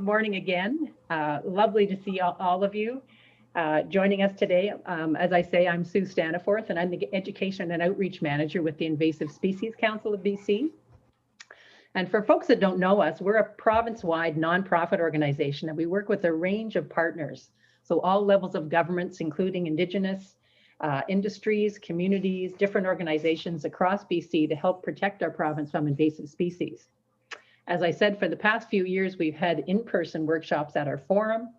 Good morning again. Lovely to see all of you joining us today. As I say, I'm Sue Staniforth, and I'm the Education and Outreach Manager with the Invasive Species Council of BC. And for folks that don't know us, we're a province-wide nonprofit organization, and we work with a range of partners. So all levels of governments, including Indigenous industries, communities, different organizations across BC to help protect our province from invasive species. As I said, for the past few years, we've had in-person workshops at our forum.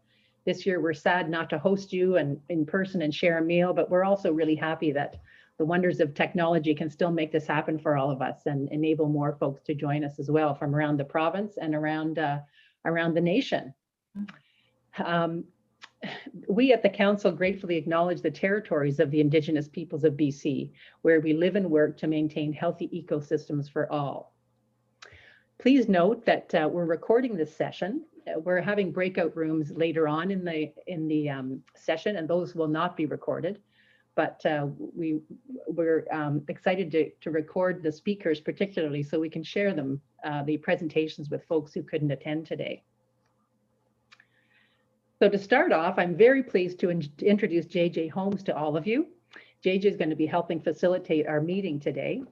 This year, we're sad not to host you in person and share a meal, but we're also really happy that the wonders of technology can still make this happen for all of us and enable more folks to join us as well from around the province and around the nation. We at the Council gratefully acknowledge the territories of the Indigenous peoples of BC, where we live and work to maintain healthy ecosystems for all. Please note that we're recording this session. We're having breakout rooms later on in the session, and those will not be recorded. But we're excited to record the speakers particularly so we can share them, the presentations with folks who couldn't attend today. So to start off, I'm very pleased to introduce JJ Holmes to all of you. JJ is going to be helping facilitate our meeting today.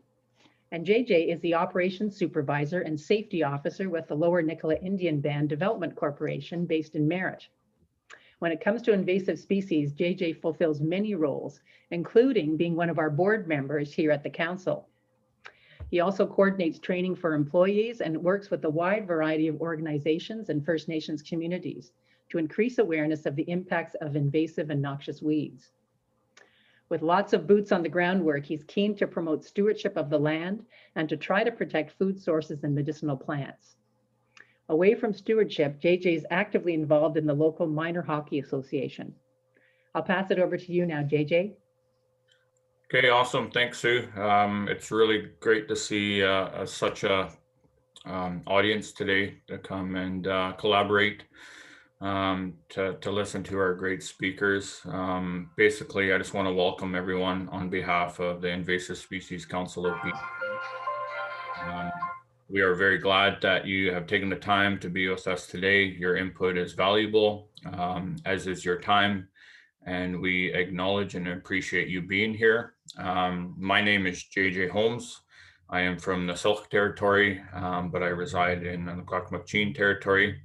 And JJ is the Operations Supervisor and Safety Officer with the Lower Nicola Indian Band Development Corporation based in Merritt. When it comes to invasive species, JJ fulfills many roles, including being one of our board members here at the Council. He also coordinates training for employees and works with a wide variety of organizations and First Nations communities to increase awareness of the impacts of invasive and noxious weeds. With lots of boots on the ground work, he's keen to promote stewardship of the land and to try to protect food sources and medicinal plants. Away from stewardship, JJ is actively involved in the local Minor Hockey Association. I'll pass it over to you now, JJ. Okay, awesome. Thanks, Sue. It's really great to see such a audience today to come and collaborate. To listen to our great speakers. Basically, I just want to welcome everyone on behalf of the Invasive Species Council of BC. We are very glad that you have taken the time to be with us today. Your input is valuable, as is your time, and we acknowledge and appreciate you being here. My name is JJ Holmes. I am from the Silk Territory, but I reside in the Tla-o-qui-aht territory.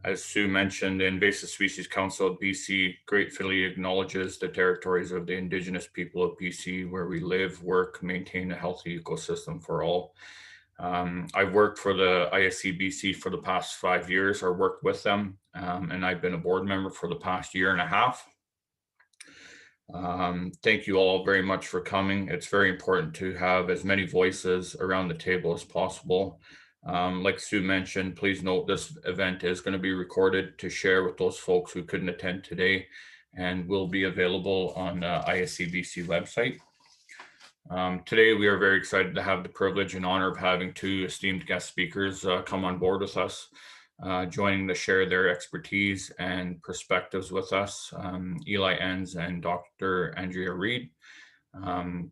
As Sue mentioned, the Invasive Species Council of BC gratefully acknowledges the territories of the Indigenous people of BC where we live, work, maintain a healthy ecosystem for all. I've worked for the ISCBC for the past 5 years, or worked with them, and I've been a board member for the past year and a half. Thank you all very much for coming. It's very important to have as many voices around the table as possible. Like Sue mentioned, please note this event is going to be recorded to share with those folks who couldn't attend today and will be available on the ISCBC website. Today, we are very excited to have the privilege and honor of having two esteemed guest speakers come on board with us, joining to share their expertise and perspectives with us, Eli Enns and Dr. Andrea Reid.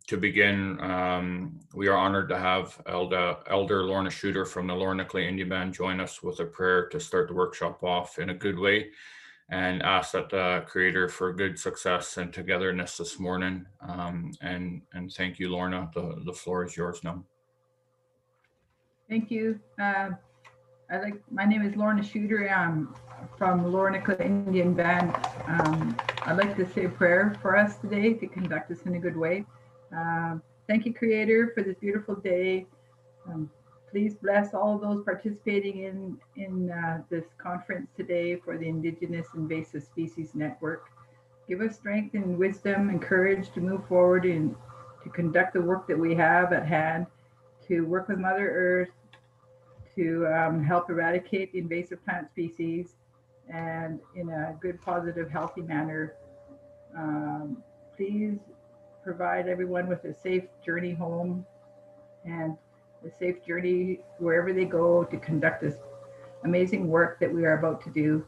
To begin, we are honored to have Elder Lorna Shooter from the Lower Nicola Indian Band join us with a prayer to start the workshop off in a good way, and ask that the Creator for good success and togetherness this morning. And thank you, Lorna. The floor is yours now. Thank you. My name is Lorna Shooter. I'm from Lower Nicola Indian Band. I'd like to say a prayer for us today to conduct us in a good way. Thank you, Creator, for this beautiful day. Please bless all of those participating in this conference today for the Indigenous Invasive Species Network. Give us strength and wisdom and courage to move forward and to conduct the work that we have at hand, to work with Mother Earth, to help eradicate the invasive plant species, and in a good, positive, healthy manner. Please provide everyone with a safe journey home and a safe journey wherever they go to conduct this amazing work that we are about to do.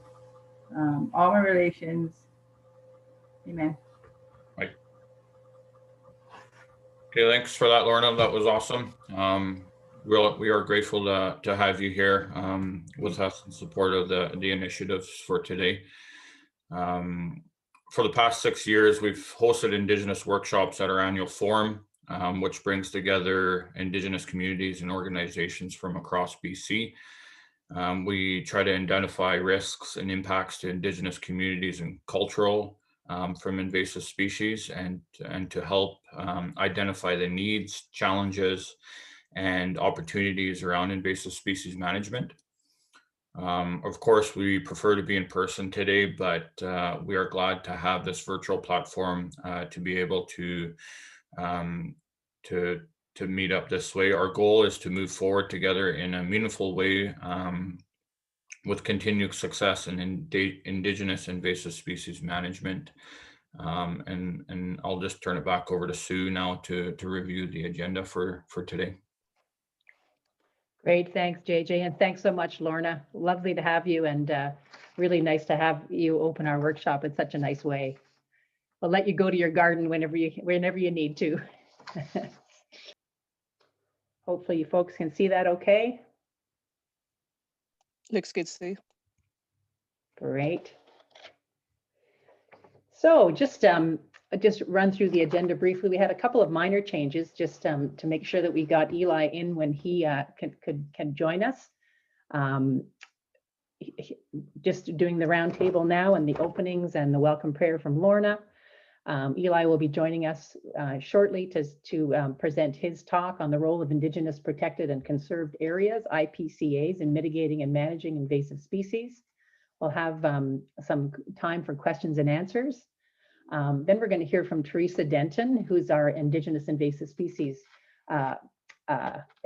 All my relations, amen. Right. Okay, thanks for that, Lorna. That was awesome. we are grateful to have you here with us in support of the initiatives for today. For the past 6 years, we've hosted Indigenous workshops at our annual forum, which brings together Indigenous communities and organizations from across BC. We try to identify risks and impacts to Indigenous communities and cultural from invasive species, and to help identify the needs, challenges, and opportunities around invasive species management. Of course, we prefer to be in person today, but we are glad to have this virtual platform to be able to meet up this way. Our goal is to move forward together in a meaningful way with continued success in Indigenous invasive species management. And I'll just turn it back over to Sue now to review the agenda for today. Great, thanks, JJ, and thanks so much, Lorna. Lovely to have you, and really nice to have you open our workshop in such a nice way. I'll let you go to your garden whenever you need to. Hopefully you folks can see that okay. Looks good, Sue. Great. So just run through the agenda briefly. We had a couple of minor changes just to make sure that we got Eli in when he can join us. Just doing the round table now and the openings and the welcome prayer from Lorna. Eli will be joining us shortly to present his talk on the role of Indigenous protected and conserved areas, IPCAs, in mitigating and managing invasive species. We'll have some time for questions and answers. Then we're going to hear from Teresa Denton, who's our Indigenous Invasive Species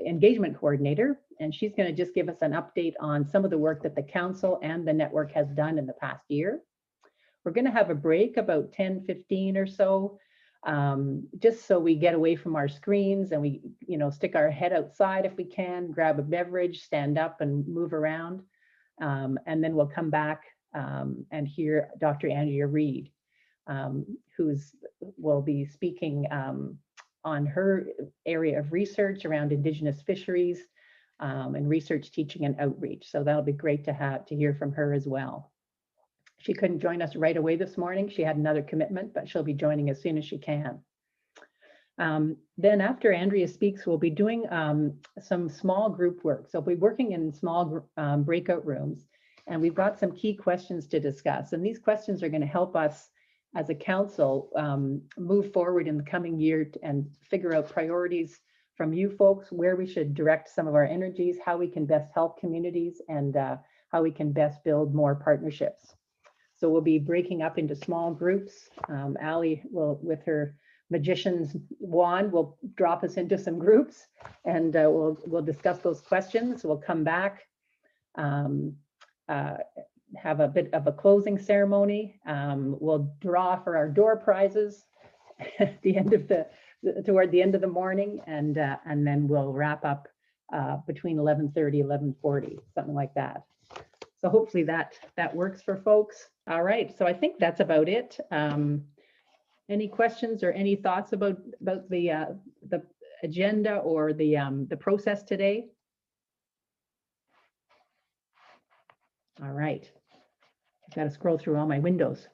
Engagement Coordinator, and she's going to just give us an update on some of the work that the Council and the network has done in the past year. We're going to have a break about 10:15 or so, just so we get away from our screens and we, stick our head outside if we can, grab a beverage, stand up and move around. And then we'll come back and hear Dr. Andrea Reid, will be speaking on her area of research around Indigenous fisheries and research, teaching, and outreach. So that'll be great to hear from her as well. She couldn't join us right away this morning. She had another commitment, but she'll be joining as soon as she can. Then after Andrea speaks, we'll be doing some small group work. So we'll be working in small breakout rooms, and we've got some key questions to discuss. And these questions are going to help us as a council move forward in the coming year and figure out priorities from you folks, where we should direct some of our energies, how we can best help communities, and how we can best build more partnerships. So we'll be breaking up into small groups. Ali will, with her magician's wand, will drop us into some groups, and we'll discuss those questions. We'll come back, have a bit of a closing ceremony. We'll draw for our door prizes at the end of toward the end of the morning, and then we'll wrap up between 11:30, 11:40, something like that. So hopefully that works for folks. All right, so I think that's about it. Any questions or any thoughts about the agenda or the process today? All right, I've got to scroll through all my windows.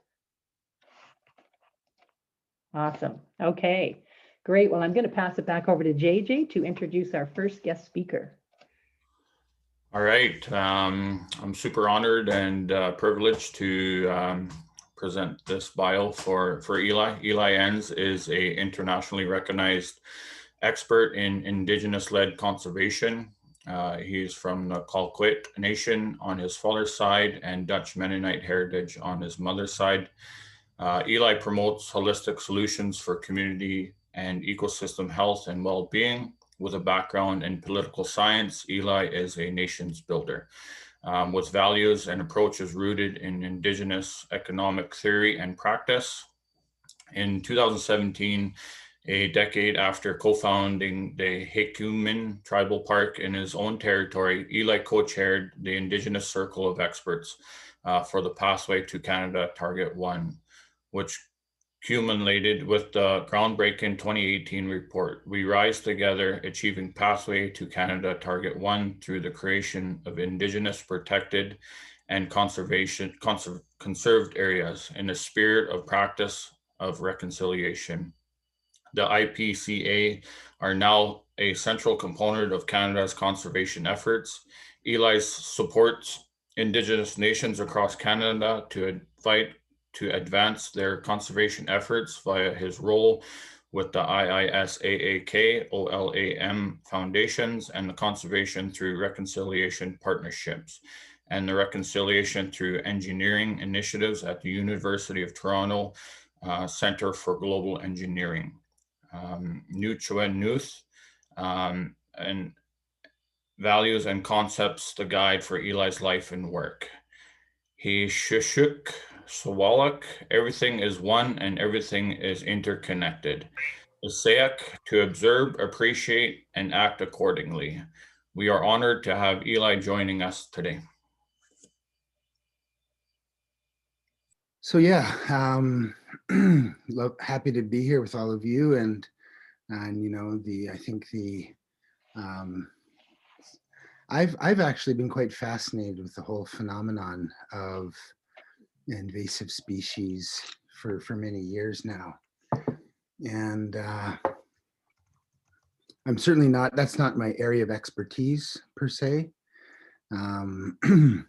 Awesome. Okay, great. Well, I'm going to pass it back over to JJ to introduce our first guest speaker. All right, I'm super honored and privileged to present this bio for Eli. Eli Enns is an internationally recognized expert in Indigenous-led conservation. He's from the Tla-o-qui-aht Nation on his father's side and Dutch Mennonite heritage on his mother's side. Eli promotes holistic solutions for community and ecosystem health and well-being. With a background in political science, Eli is a nations builder with values and approaches rooted in Indigenous economic theory and practice. In 2017, a decade after co-founding the Hekumen Tribal Park in his own territory, Eli co-chaired the Indigenous Circle of Experts for the Pathway to Canada Target 1, which culminated with the groundbreaking 2018 report, We Rise Together, Achieving Pathway to Canada Target 1 through the creation of Indigenous protected and conserved areas in a spirit of practice of reconciliation. The IPCA are now a central component of Canada's conservation efforts. ELIS supports Indigenous nations across Canada to advance their conservation efforts via his role with the IISAAK, OLAM foundations, and the Conservation Through Reconciliation partnerships, and the Reconciliation Through Engineering initiatives at the University of Toronto Center for Global Engineering. Nuchua Nuth, and values and concepts, the guide for Eli's life and work. He Shishuk Sawalak, everything is one and everything is interconnected. Isaiah, to observe, appreciate, and act accordingly. We are honored to have Eli joining us today. So yeah, happy to be here with all of you, and you know, I've actually been quite fascinated with the whole phenomenon of invasive species for many years now, and I'm certainly not. That's not my area of expertise per se, and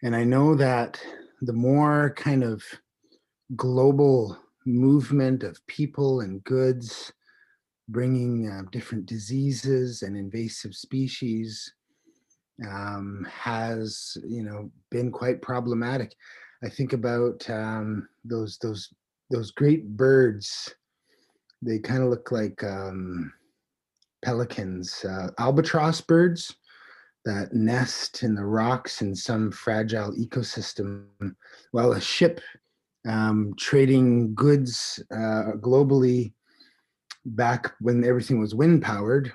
I know that the more kind of global movement of people and goods bringing different diseases and invasive species has, you know, been quite problematic. I think about those great birds. They kind of look like pelicans, albatross birds that nest in the rocks in some fragile ecosystem, while a ship trading goods globally back when everything was wind powered,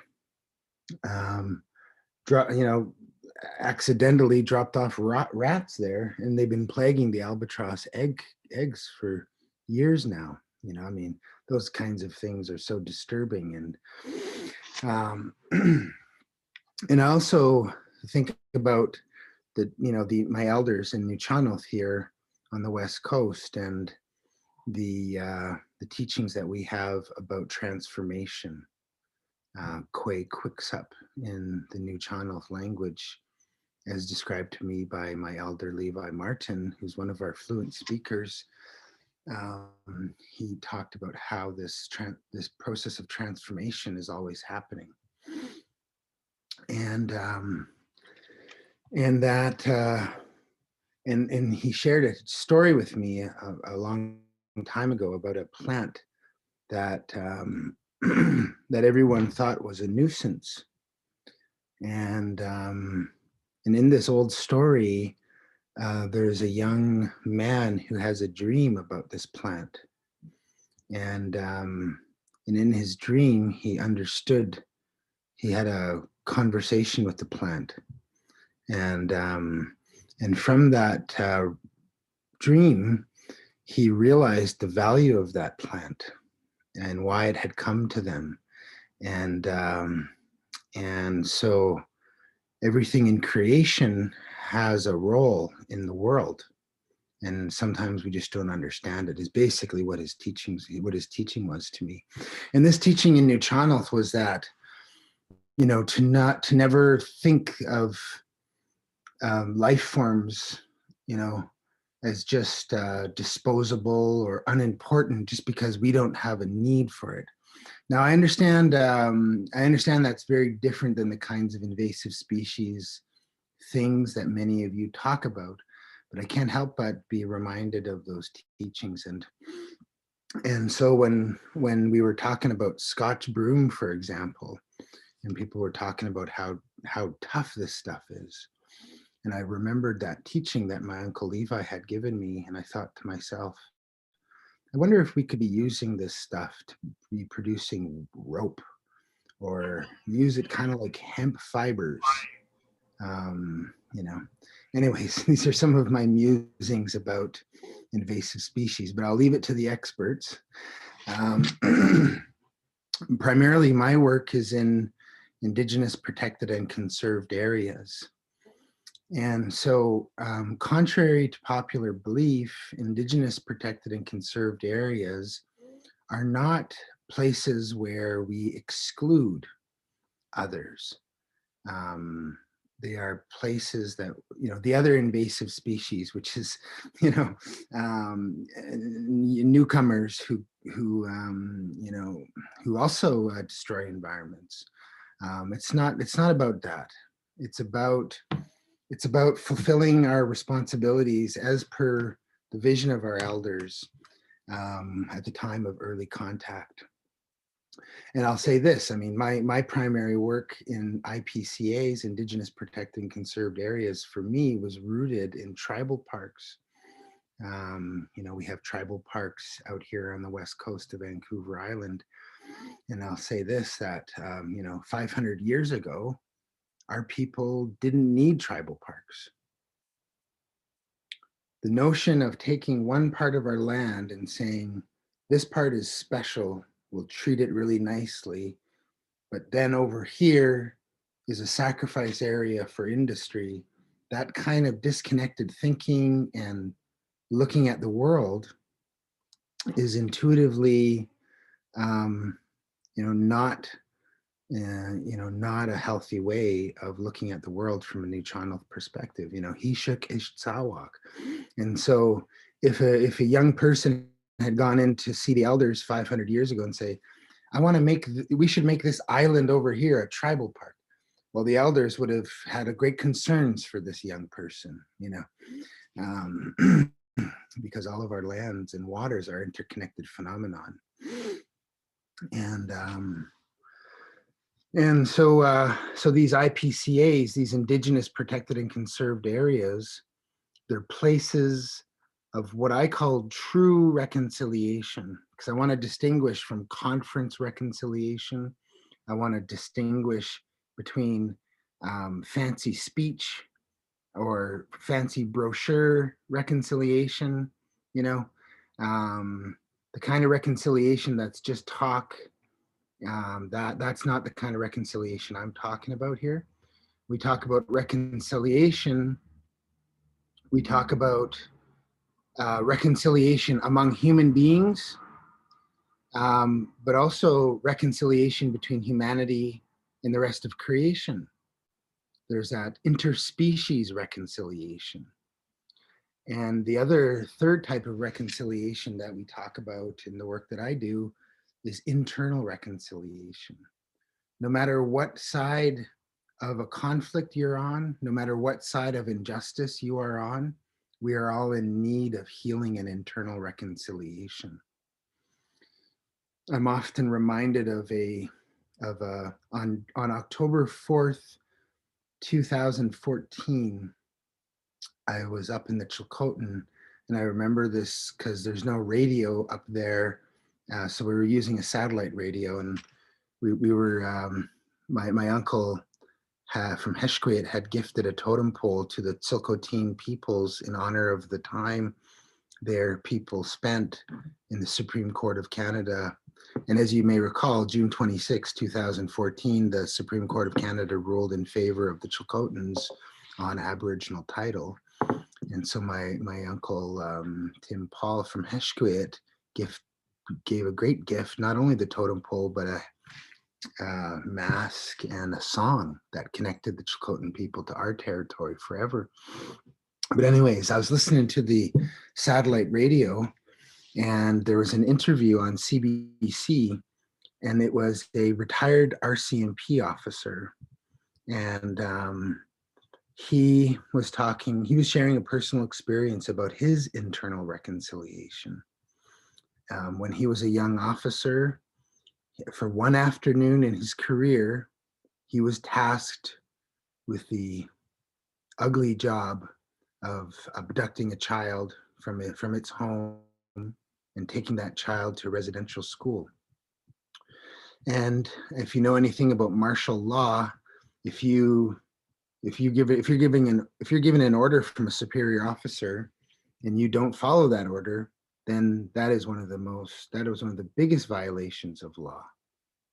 accidentally dropped off rats there, and they've been plaguing the albatross eggs for years now. You know, I mean, those kinds of things are so disturbing, and and I also think about my elders in Nuu-chah-nulth here on the West Coast, and the teachings that we have about transformation, Kwe-kwik-sup in the Nuu-chah-nulth language, as described to me by my elder Levi Martin, who's one of our fluent speakers. He talked about how this process of transformation is always happening, and he shared a story with me a long time ago about a plant that that everyone thought was a nuisance, and in this old story, there's a young man who has a dream about this plant, and in his dream he understood. He had a conversation with the plant, and from that dream, he realized the value of that plant and why it had come to them, and so everything in creation has a role in the world, and sometimes we just don't understand it. Is basically what his teaching was to me. And this teaching in Nuu-chah-nulth was that, you know, to never think of life forms, you know, as just disposable or unimportant just because we don't have a need for it. Now, I understand that's very different than the kinds of invasive species things that many of you talk about, but I can't help but be reminded of those teachings. And so when we were talking about Scotch broom, for example, and people were talking about how tough this stuff is, and I remembered that teaching that my Uncle Levi had given me, and I thought to myself, I wonder if we could be using this stuff to be producing rope, or use it kind of like hemp fibers. You know, anyways, these are some of my musings about invasive species, but I'll leave it to the experts. Primarily, my work is in Indigenous protected and conserved areas. And so, contrary to popular belief, Indigenous protected and conserved areas are not places where we exclude others. They are places that, the other invasive species, which is, newcomers who also destroy environments. It's not about that. It's about fulfilling our responsibilities as per the vision of our elders at the time of early contact. And I'll say this, I mean, my primary work in IPCA's, Indigenous Protected and Conserved Areas, for me was rooted in tribal parks. We have tribal parks out here on the west coast of Vancouver Island. And I'll say this, that, 500 years ago, our people didn't need tribal parks. The notion of taking one part of our land and saying, this part is special, we'll treat it really nicely, but then over here is a sacrifice area for industry. That kind of disconnected thinking and looking at the world is intuitively, not a healthy way of looking at the world from a neutral perspective. He shook his tsawak. And so if a young person had gone in to see the elders 500 years ago and say, we should make this island over here a tribal park. Well, the elders would have had a great concerns for this young person, because all of our lands and waters are interconnected phenomenon. And so these IPCAs, these Indigenous Protected and Conserved Areas, they're places of what I call true reconciliation, because I want to distinguish from conference reconciliation. I want to distinguish between fancy speech or fancy brochure reconciliation, the kind of reconciliation that's just talk. That's not the kind of reconciliation I'm talking about here. We talk about reconciliation. We talk about reconciliation among human beings, but also reconciliation between humanity and the rest of creation. There's that interspecies reconciliation. And the other third type of reconciliation that we talk about in the work that I do is internal reconciliation. No matter what side of a conflict you're on, no matter what side of injustice you are on, we are all in need of healing and internal reconciliation. I'm often reminded on October 4th, 2014, I was up in the Chilcotin, and I remember this because there's no radio up there. So we were using a satellite radio, and we were, my uncle from Iiscebheal had gifted a totem pole to the Tsilhqot'in peoples in honor of the time their people spent in the Supreme Court of Canada. And as you may recall, June 26, 2014, the Supreme Court of Canada ruled in favor of the Chilcotins on Aboriginal title. And so my uncle, Tim Paul from Iiscebheal gave a great gift, not only the totem pole, but a mask and a song that connected the Chilcotin people to our territory forever. But anyways, I was listening to the satellite radio, and there was an interview on CBC, and it was a retired RCMP officer. And he was sharing a personal experience about his internal reconciliation. When he was a young officer, for one afternoon in his career, he was tasked with the ugly job of abducting a child from its home and taking that child to a residential school. And if you know anything about martial law, if you're given an order from a superior officer and you don't follow that order, then that was one of the biggest violations of law,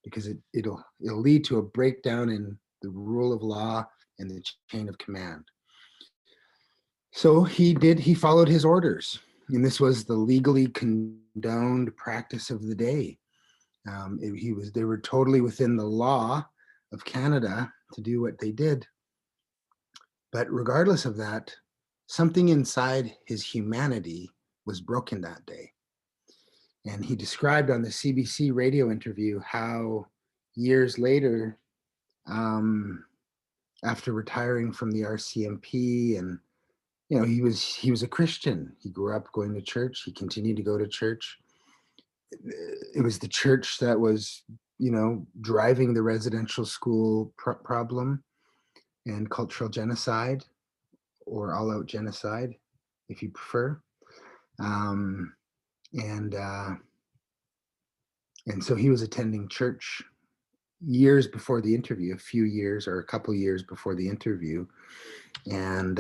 because it'll lead to a breakdown in the rule of law and the chain of command. So he followed his orders, and this was the legally condoned practice of the day. They were totally within the law of Canada to do what they did. But regardless of that, something inside his humanity was broken that day. And he described on the CBC radio interview how years later, after retiring from the RCMP, and he was a Christian. He grew up going to church. He continued to go to church. It was the church that was, driving the residential school problem and cultural genocide, or all-out genocide, if you prefer. And so he was attending church years before the interview, a few years or a couple years before the interview. And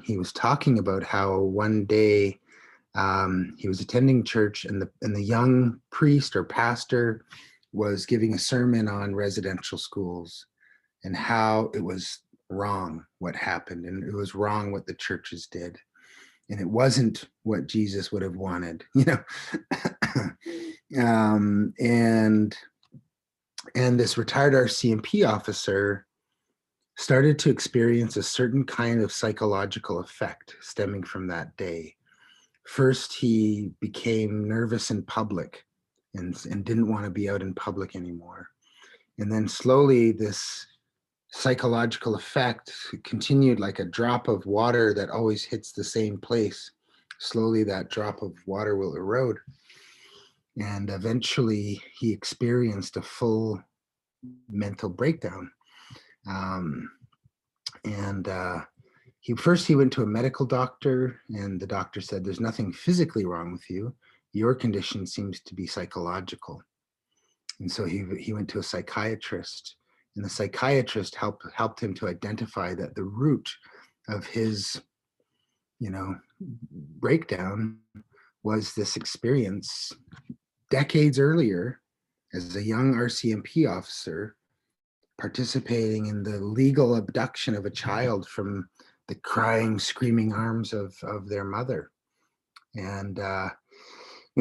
he was talking about how one day he was attending church, and the young priest or pastor was giving a sermon on residential schools and how it was wrong what happened, and it was wrong what the churches did, and it wasn't what Jesus would have wanted, and this retired RCMP officer started to experience a certain kind of psychological effect stemming from that day. First, he became nervous in public and didn't want to be out in public anymore. And then slowly this psychological effect continued like a drop of water that always hits the same place. Slowly that drop of water will erode. And eventually he experienced a full mental breakdown. He went to a medical doctor, and the doctor said, "There's nothing physically wrong with you. Your condition seems to be psychological." And so he went to a psychiatrist, and the psychiatrist helped him to identify that the root of his, breakdown was this experience decades earlier as a young RCMP officer participating in the legal abduction of a child from the crying, screaming arms of their mother. And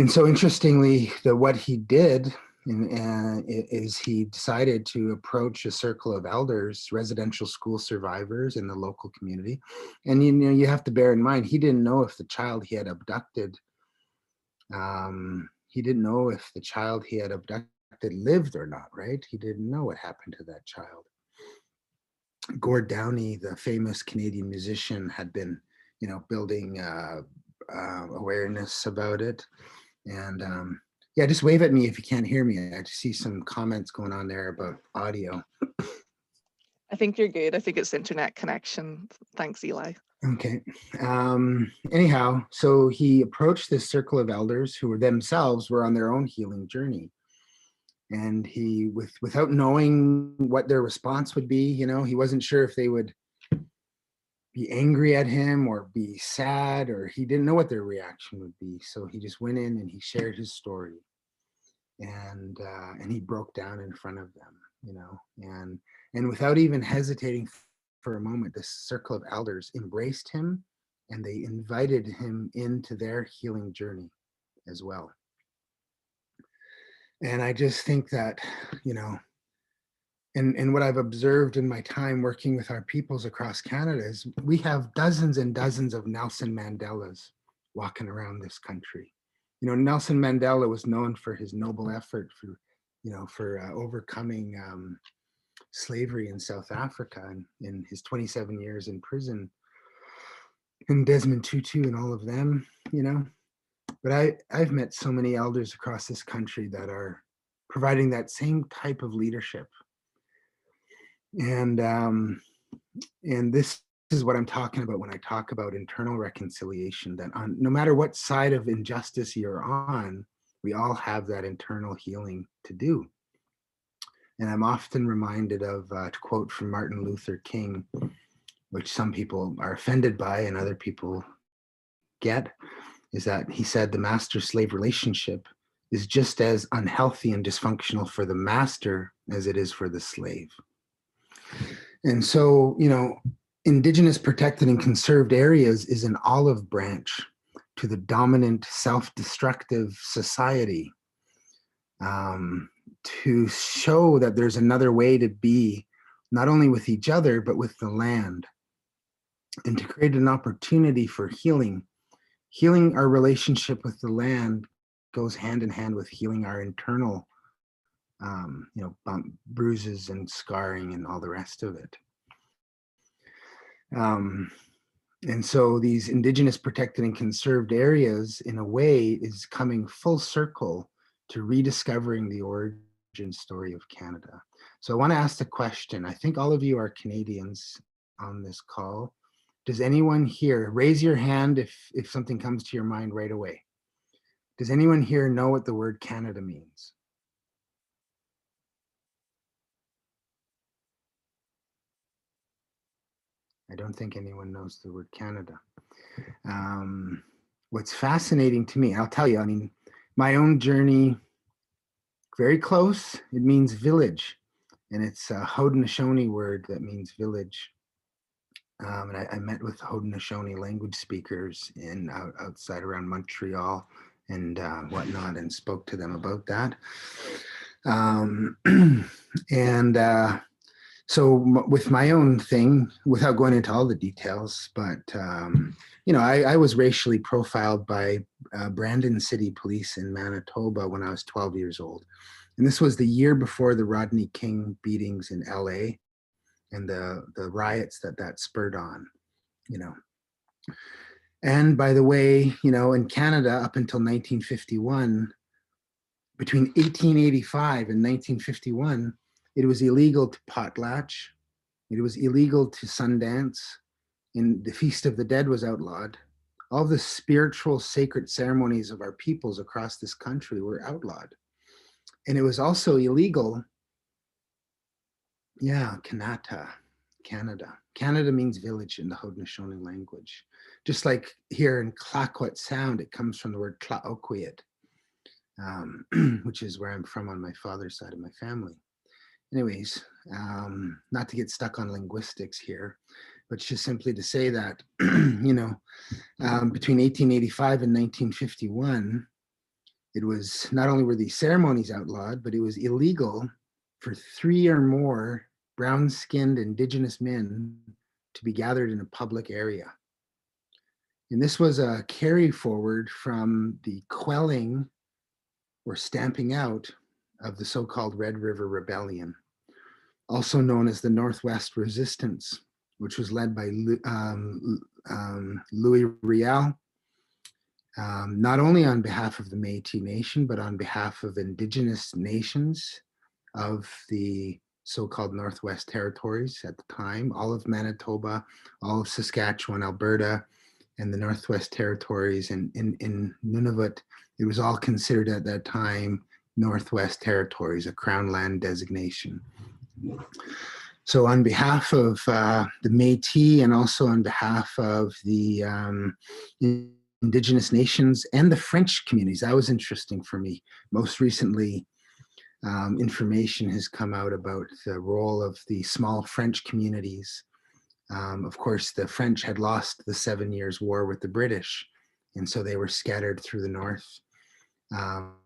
so interestingly, what he did is he decided to approach a circle of elders, residential school survivors in the local community. And you have to bear in mind, he didn't know if the child he had abducted, lived or not, right? He didn't know what happened to that child. Gord Downey, the famous Canadian musician, had been, building awareness about it. And yeah, just wave at me if you can't hear me. I see some comments going on there about audio. I think you're good. I think it's internet connection. Thanks, Eli. Okay. Anyhow, so he approached this circle of elders who were on their own healing journey. And he, without knowing what their response would be, he wasn't sure if they would be angry at him or be sad, or he didn't know what their reaction would be. So he just went in and he shared his story, and he broke down in front of them, and without even hesitating for a moment, this circle of elders embraced him, and they invited him into their healing journey as well. And I just think that, and what I've observed in my time working with our peoples across Canada is we have dozens and dozens of Nelson Mandelas walking around this country. Nelson Mandela was known for his noble effort for overcoming slavery in South Africa, and in his 27 years in prison, and Desmond Tutu and all of them, But I've met so many elders across this country that are providing that same type of leadership. And this is what I'm talking about when I talk about internal reconciliation, that no matter what side of injustice you're on, we all have that internal healing to do. And I'm often reminded of a quote from Martin Luther King, which some people are offended by and other people get is that he said the master-slave relationship is just as unhealthy and dysfunctional for the master as it is for the slave. And so, you know, Indigenous protected and conserved areas is an olive branch to the dominant self-destructive society, to show that there's another way to be, not only with each other, but with the land, and to create an opportunity for healing. Healing our relationship with the land goes hand in hand with healing our internal, you know, bruises and scarring and all the rest of it. And so these Indigenous protected and conserved areas, in a way, is coming full circle to rediscovering the origin story of Canada. So I want to ask the question. I think all of you are Canadians on this call. Does anyone here, raise your hand if something comes to your mind right away. Does anyone here know what the word Canada means? I don't think anyone knows the word Canada. What's fascinating to me, I'll tell you, I mean, my own journey, very close, it means village. And it's a Haudenosaunee word that means village. And I met with Haudenosaunee language speakers outside around Montreal and whatnot, and spoke to them about that. So with my own thing, without going into all the details, but you know, I was racially profiled by Brandon City Police in Manitoba when I was 12 years old. And this was the year before the Rodney King beatings in LA and the riots that spurred on, you know. And by the way, you know, in Canada up until 1951, between 1885 and 1951, it was illegal to potlatch. It was illegal to Sundance, and the Feast of the Dead was outlawed. All the spiritual sacred ceremonies of our peoples across this country were outlawed. And it was also illegal, yeah, Kanata, Canada. Canada means village in the Haudenosaunee language. Just like here in Tla-o-qui-aht sound, it comes from the word Tla-o-qui-aht, which is where I'm from on my father's side of my family. Anyways, not to get stuck on linguistics here, but just simply to say that, you know, between 1885 and 1951, it was not only were these ceremonies outlawed, but it was illegal for 3 or more brown-skinned Indigenous men to be gathered in a public area. And this was a carry forward from the quelling or stamping out of the so-called Red River Rebellion, also known as the Northwest Resistance, which was led by Louis Riel, not only on behalf of the Métis Nation, but on behalf of Indigenous nations of the so-called Northwest Territories at the time, all of Manitoba, all of Saskatchewan, Alberta, and the Northwest Territories, and in Nunavut, it was all considered at that time Northwest Territories, a Crown land designation. So on behalf of the Métis and also on behalf of the Indigenous nations and the French communities, that was interesting for me. Most recently, information has come out about the role of the small French communities. Of course, the French had lost the 7 Years' War with the British, and so they were scattered through the north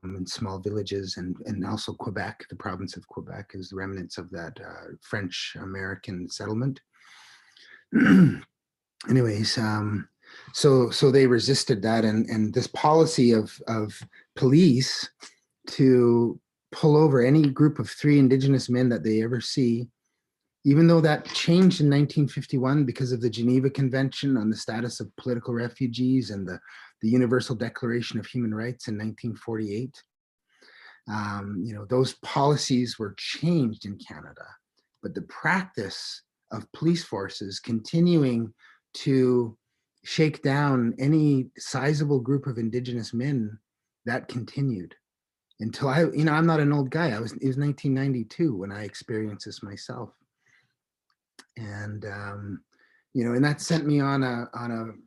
in small villages, and also Quebec, the province of Quebec, is the remnants of that French-American settlement. Anyways, so they resisted that, and this policy of police to pull over any group of 3 Indigenous men that they ever see, even though that changed in 1951 because of the Geneva Convention on the status of political refugees and the Universal Declaration of Human Rights in 1948. You know, those policies were changed in Canada, but the practice of police forces continuing to shake down any sizable group of Indigenous men, that continued until I'm not an old guy. It was 1992 when I experienced this myself. And, you know, and that sent me on a,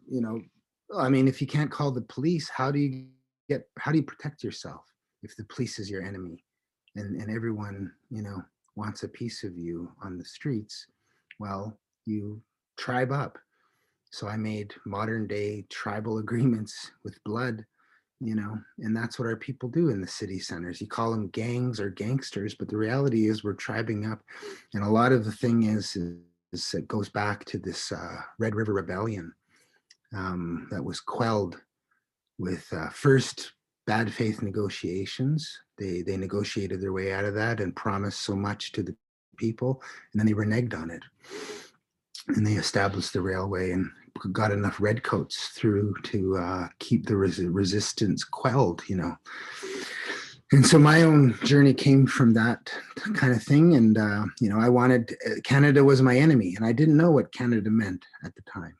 you know, Well, I mean, if you can't call the police, how do you protect yourself if the police is your enemy and everyone, wants a piece of you on the streets? Well, you tribe up. So I made modern day tribal agreements with blood, and that's what our people do in the city centers. You call them gangs or gangsters, but the reality is we're tribing up. And a lot of the thing is it goes back to this Red River Rebellion that was quelled with first bad faith negotiations. They negotiated their way out of that and promised so much to the people, and then they reneged on it. And they established the railway and got enough redcoats through to keep the resistance quelled, And so my own journey came from that kind of thing. And, I wanted, Canada was my enemy, and I didn't know what Canada meant at the time.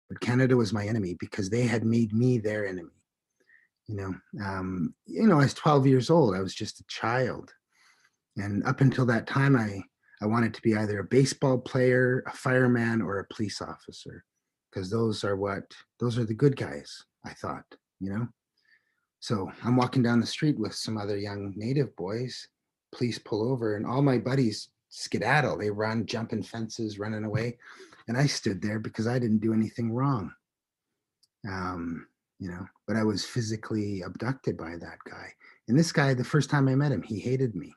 But Canada was my enemy because they had made me their enemy. I was 12 years old. I was just a child. And up until that time, I wanted to be either a baseball player, a fireman, or a police officer, because those are the good guys, I thought, So I'm walking down the street with some other young Native boys. Police pull over, and all my buddies skedaddle. They run, jumping fences, running away. And I stood there because I didn't do anything wrong. But I was physically abducted by that guy. And this guy, the first time I met him, he hated me.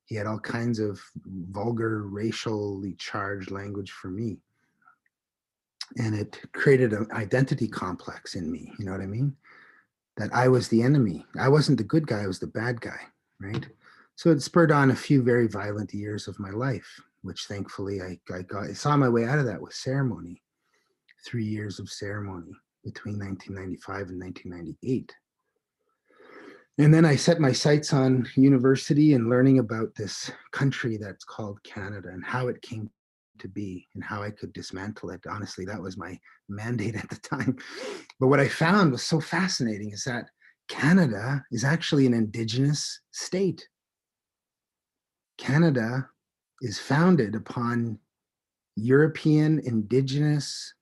He had all kinds of vulgar, racially charged language for me. And it created an identity complex in me, you know what I mean? That I was the enemy. I wasn't the good guy, I was the bad guy, right? So it spurred on a few very violent years of my life, which thankfully I saw my way out of that with ceremony. 3 years of ceremony between 1995 and 1998. And then I set my sights on university and learning about this country that's called Canada and how it came to be and how I could dismantle it. Honestly, that was my mandate at the time. But what I found was so fascinating is that Canada is actually an Indigenous state. Canada is founded upon European Indigenous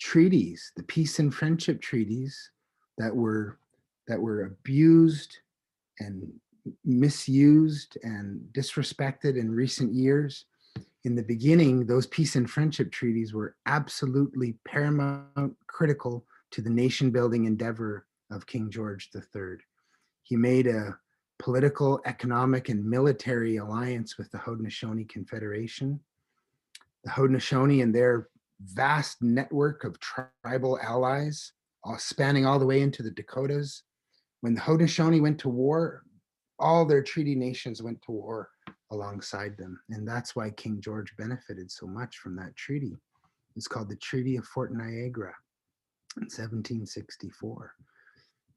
treaties, the peace and friendship treaties that were abused and misused and disrespected in recent years. In the beginning, those peace and friendship treaties were absolutely paramount, critical to the nation building endeavor of King George III. He made a political, economic, and military alliance with the Haudenosaunee Confederation. The Haudenosaunee and their vast network of tribal allies, spanning all the way into the Dakotas. When the Haudenosaunee went to war, all their treaty nations went to war alongside them. And that's why King George benefited so much from that treaty. It's called the Treaty of Fort Niagara in 1764.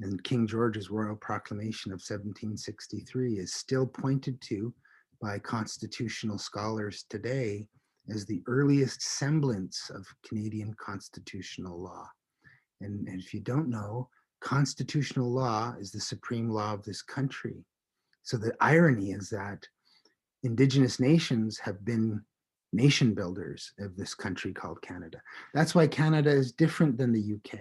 And King George's Royal Proclamation of 1763 is still pointed to by constitutional scholars today as the earliest semblance of Canadian constitutional law. And if you don't know, constitutional law is the supreme law of this country. So the irony is that Indigenous nations have been nation builders of this country called Canada. That's why Canada is different than the UK.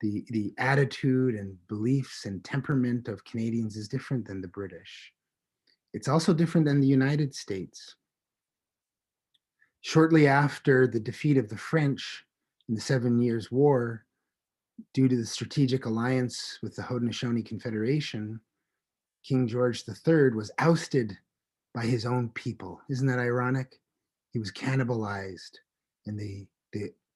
The attitude and beliefs and temperament of Canadians is different than the British. It's also different than the United States. Shortly after the defeat of the French in the 7 Years' War, due to the strategic alliance with the Haudenosaunee Confederation, King George III was ousted by his own people. Isn't that ironic? He was cannibalized, and the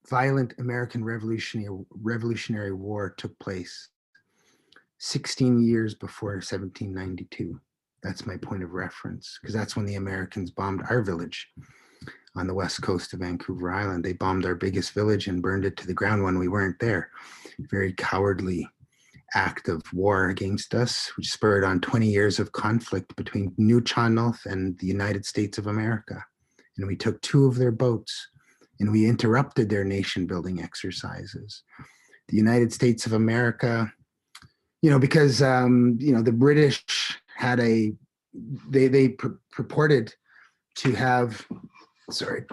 violent American Revolutionary War took place 16 years before 1792. That's my point of reference, because that's when the Americans bombed our village on the west coast of Vancouver Island. They bombed our biggest village and burned it to the ground when we weren't there. Very cowardly act of war against us, which spurred on 20 years of conflict between Nuu-chah-nulth and the United States of America. And we took 2 of their boats and we interrupted their nation building exercises. The United States of America, because, the British had they purported to have, sorry.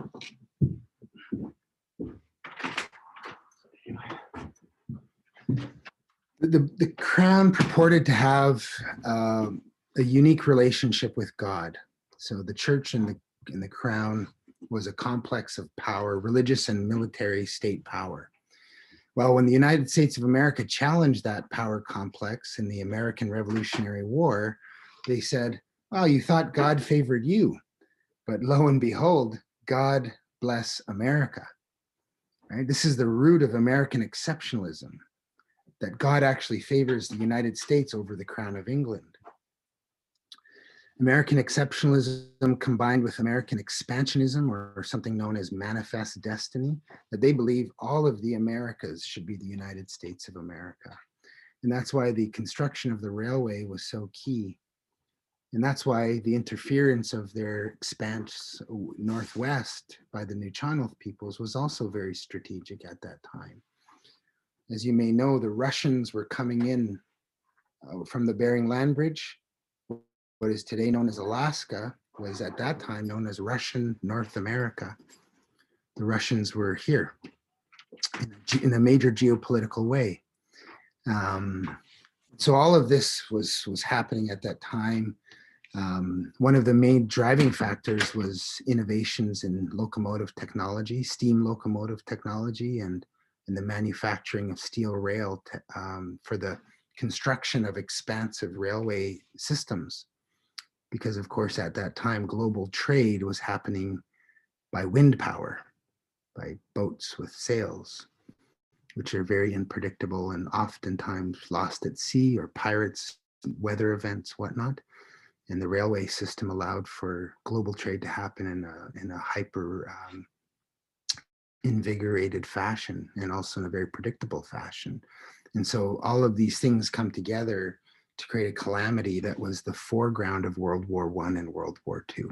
The crown purported to have a unique relationship with God. So the church and the crown was a complex of power, religious and military state power. Well, when the United States of America challenged that power complex in the American Revolutionary War, they said, "Oh, you thought God favored you, but lo and behold, God bless America." Right? This is the root of American exceptionalism, that God actually favors the United States over the Crown of England. American exceptionalism combined with American expansionism, or something known as manifest destiny, that they believe all of the Americas should be the United States of America. And that's why the construction of the railway was so key. And that's why the interference of their expanse northwest by the Nuu-chah-nulth peoples was also very strategic at that time. As you may know, the Russians were coming in from the Bering Land Bridge. What is today known as Alaska was at that time known as Russian North America. The Russians were here in a major geopolitical way. So all of this was happening at that time. One of the main driving factors was innovations in locomotive technology, steam locomotive technology, and the manufacturing of steel rail for the construction of expansive railway systems. Because of course, at that time, global trade was happening by wind power, by boats with sails, which are very unpredictable and oftentimes lost at sea, or pirates, weather events, whatnot. And the railway system allowed for global trade to happen in a hyper invigorated fashion, and also in a very predictable fashion. And so all of these things come together to create a calamity that was the foreground of World War I and World War II.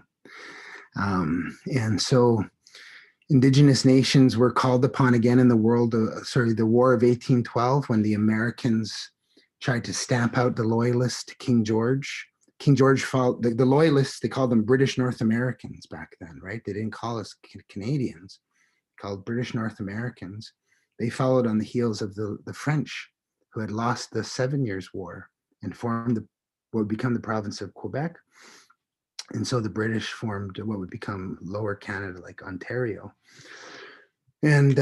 And so Indigenous nations were called upon again in the War of 1812, when the Americans tried to stamp out the loyalists to King George. King George followed the loyalists, they called them British North Americans back then, right? They didn't call us Canadians, called British North Americans. They followed on the heels of the French, who had lost the 7 Years' War and formed what would become the province of Quebec. And so the British formed what would become Lower Canada, like Ontario. And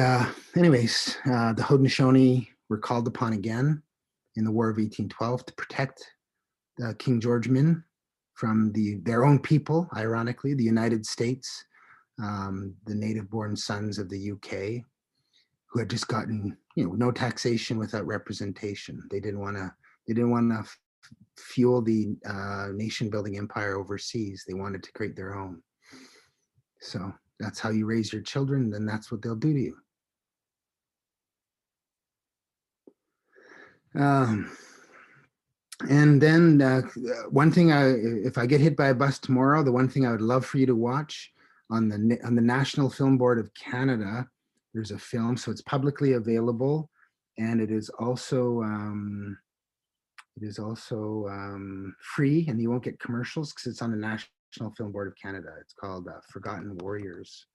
anyways, the Haudenosaunee were called upon again in the War of 1812 to protect King George Min from their own people, ironically, the United States, the native-born sons of the UK, who had just gotten, no taxation without representation. They didn't want to fuel the nation-building empire overseas. They wanted to create their own. So that's how you raise your children, then that's what they'll do to you. And then one thing, if I get hit by a bus tomorrow, the one thing I would love for you to watch on the National Film Board of Canada, there's a film, so it's publicly available, and it is also free, and you won't get commercials because it's on the National Film Board of Canada. It's called Forgotten Warriors.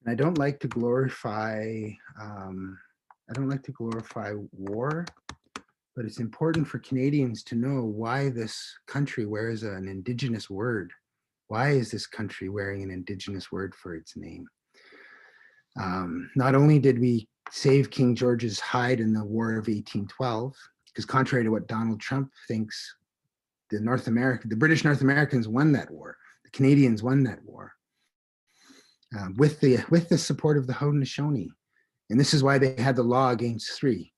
And I don't like to glorify war, but it's important for Canadians to know why this country wears an Indigenous word. Why is this country wearing an Indigenous word for its name? Not only did we save King George's hide in the War of 1812, because contrary to what Donald Trump thinks, the British North Americans won that war. The Canadians won that war with the support of the Haudenosaunee. And this is why they had the law against three,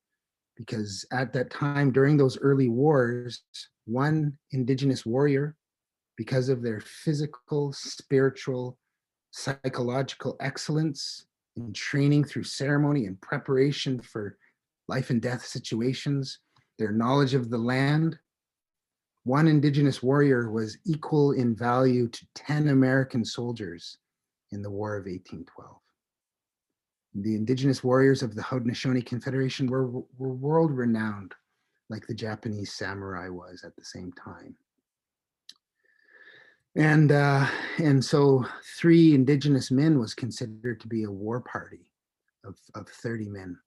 because at that time, during those early wars, one Indigenous warrior, because of their physical, spiritual, psychological excellence in training through ceremony and preparation for life and death situations, their knowledge of the land, one Indigenous warrior was equal in value to 10 American soldiers in the War of 1812. The Indigenous warriors of the Haudenosaunee Confederation were world renowned, like the Japanese samurai was at the same time. And so 3 Indigenous men was considered to be a war party of 30 men.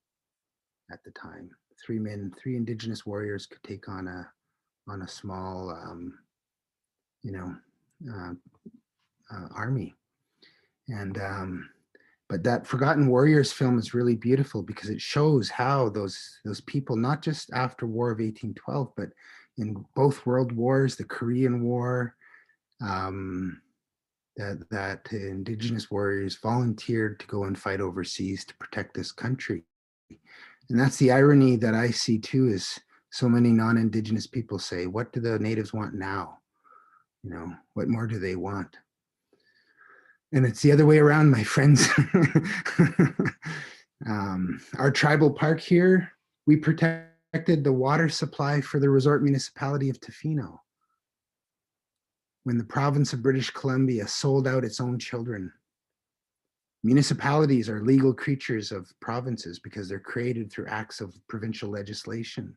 at the time. 3 men, 3 Indigenous warriors could take on a small, you know, army. And but that Forgotten Warriors film is really beautiful because it shows how those people, not just after War of 1812, but in both world wars, the Korean War, that Indigenous warriors volunteered to go and fight overseas to protect this country. And that's the irony that I see too, is so many non-Indigenous people say, what do the natives want now? You know, what more do they want? And it's the other way around, my friends. Our tribal park here, we protected the water supply for the resort municipality of Tofino when the province of British Columbia sold out its own children. Municipalities are legal creatures of provinces because they're created through acts of provincial legislation.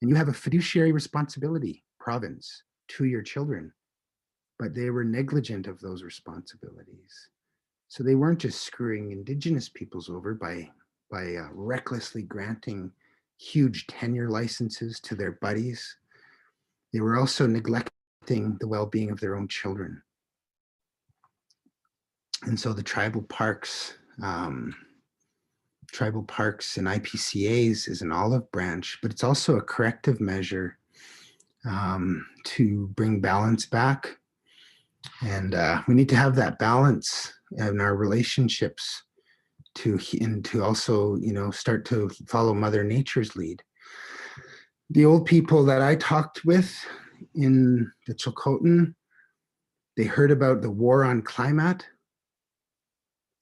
And you have a fiduciary responsibility, province, to your children. But they were negligent of those responsibilities. So they weren't just screwing Indigenous peoples over by recklessly granting huge tenure licenses to their buddies. They were also neglecting the well-being of their own children. And so the tribal parks and IPCAs is an olive branch, but it's also a corrective measure to bring balance back. And we need to have that balance in our relationships to also, you know, start to follow Mother Nature's lead. The old people that I talked with in the Chilcotin, they heard about the war on climate,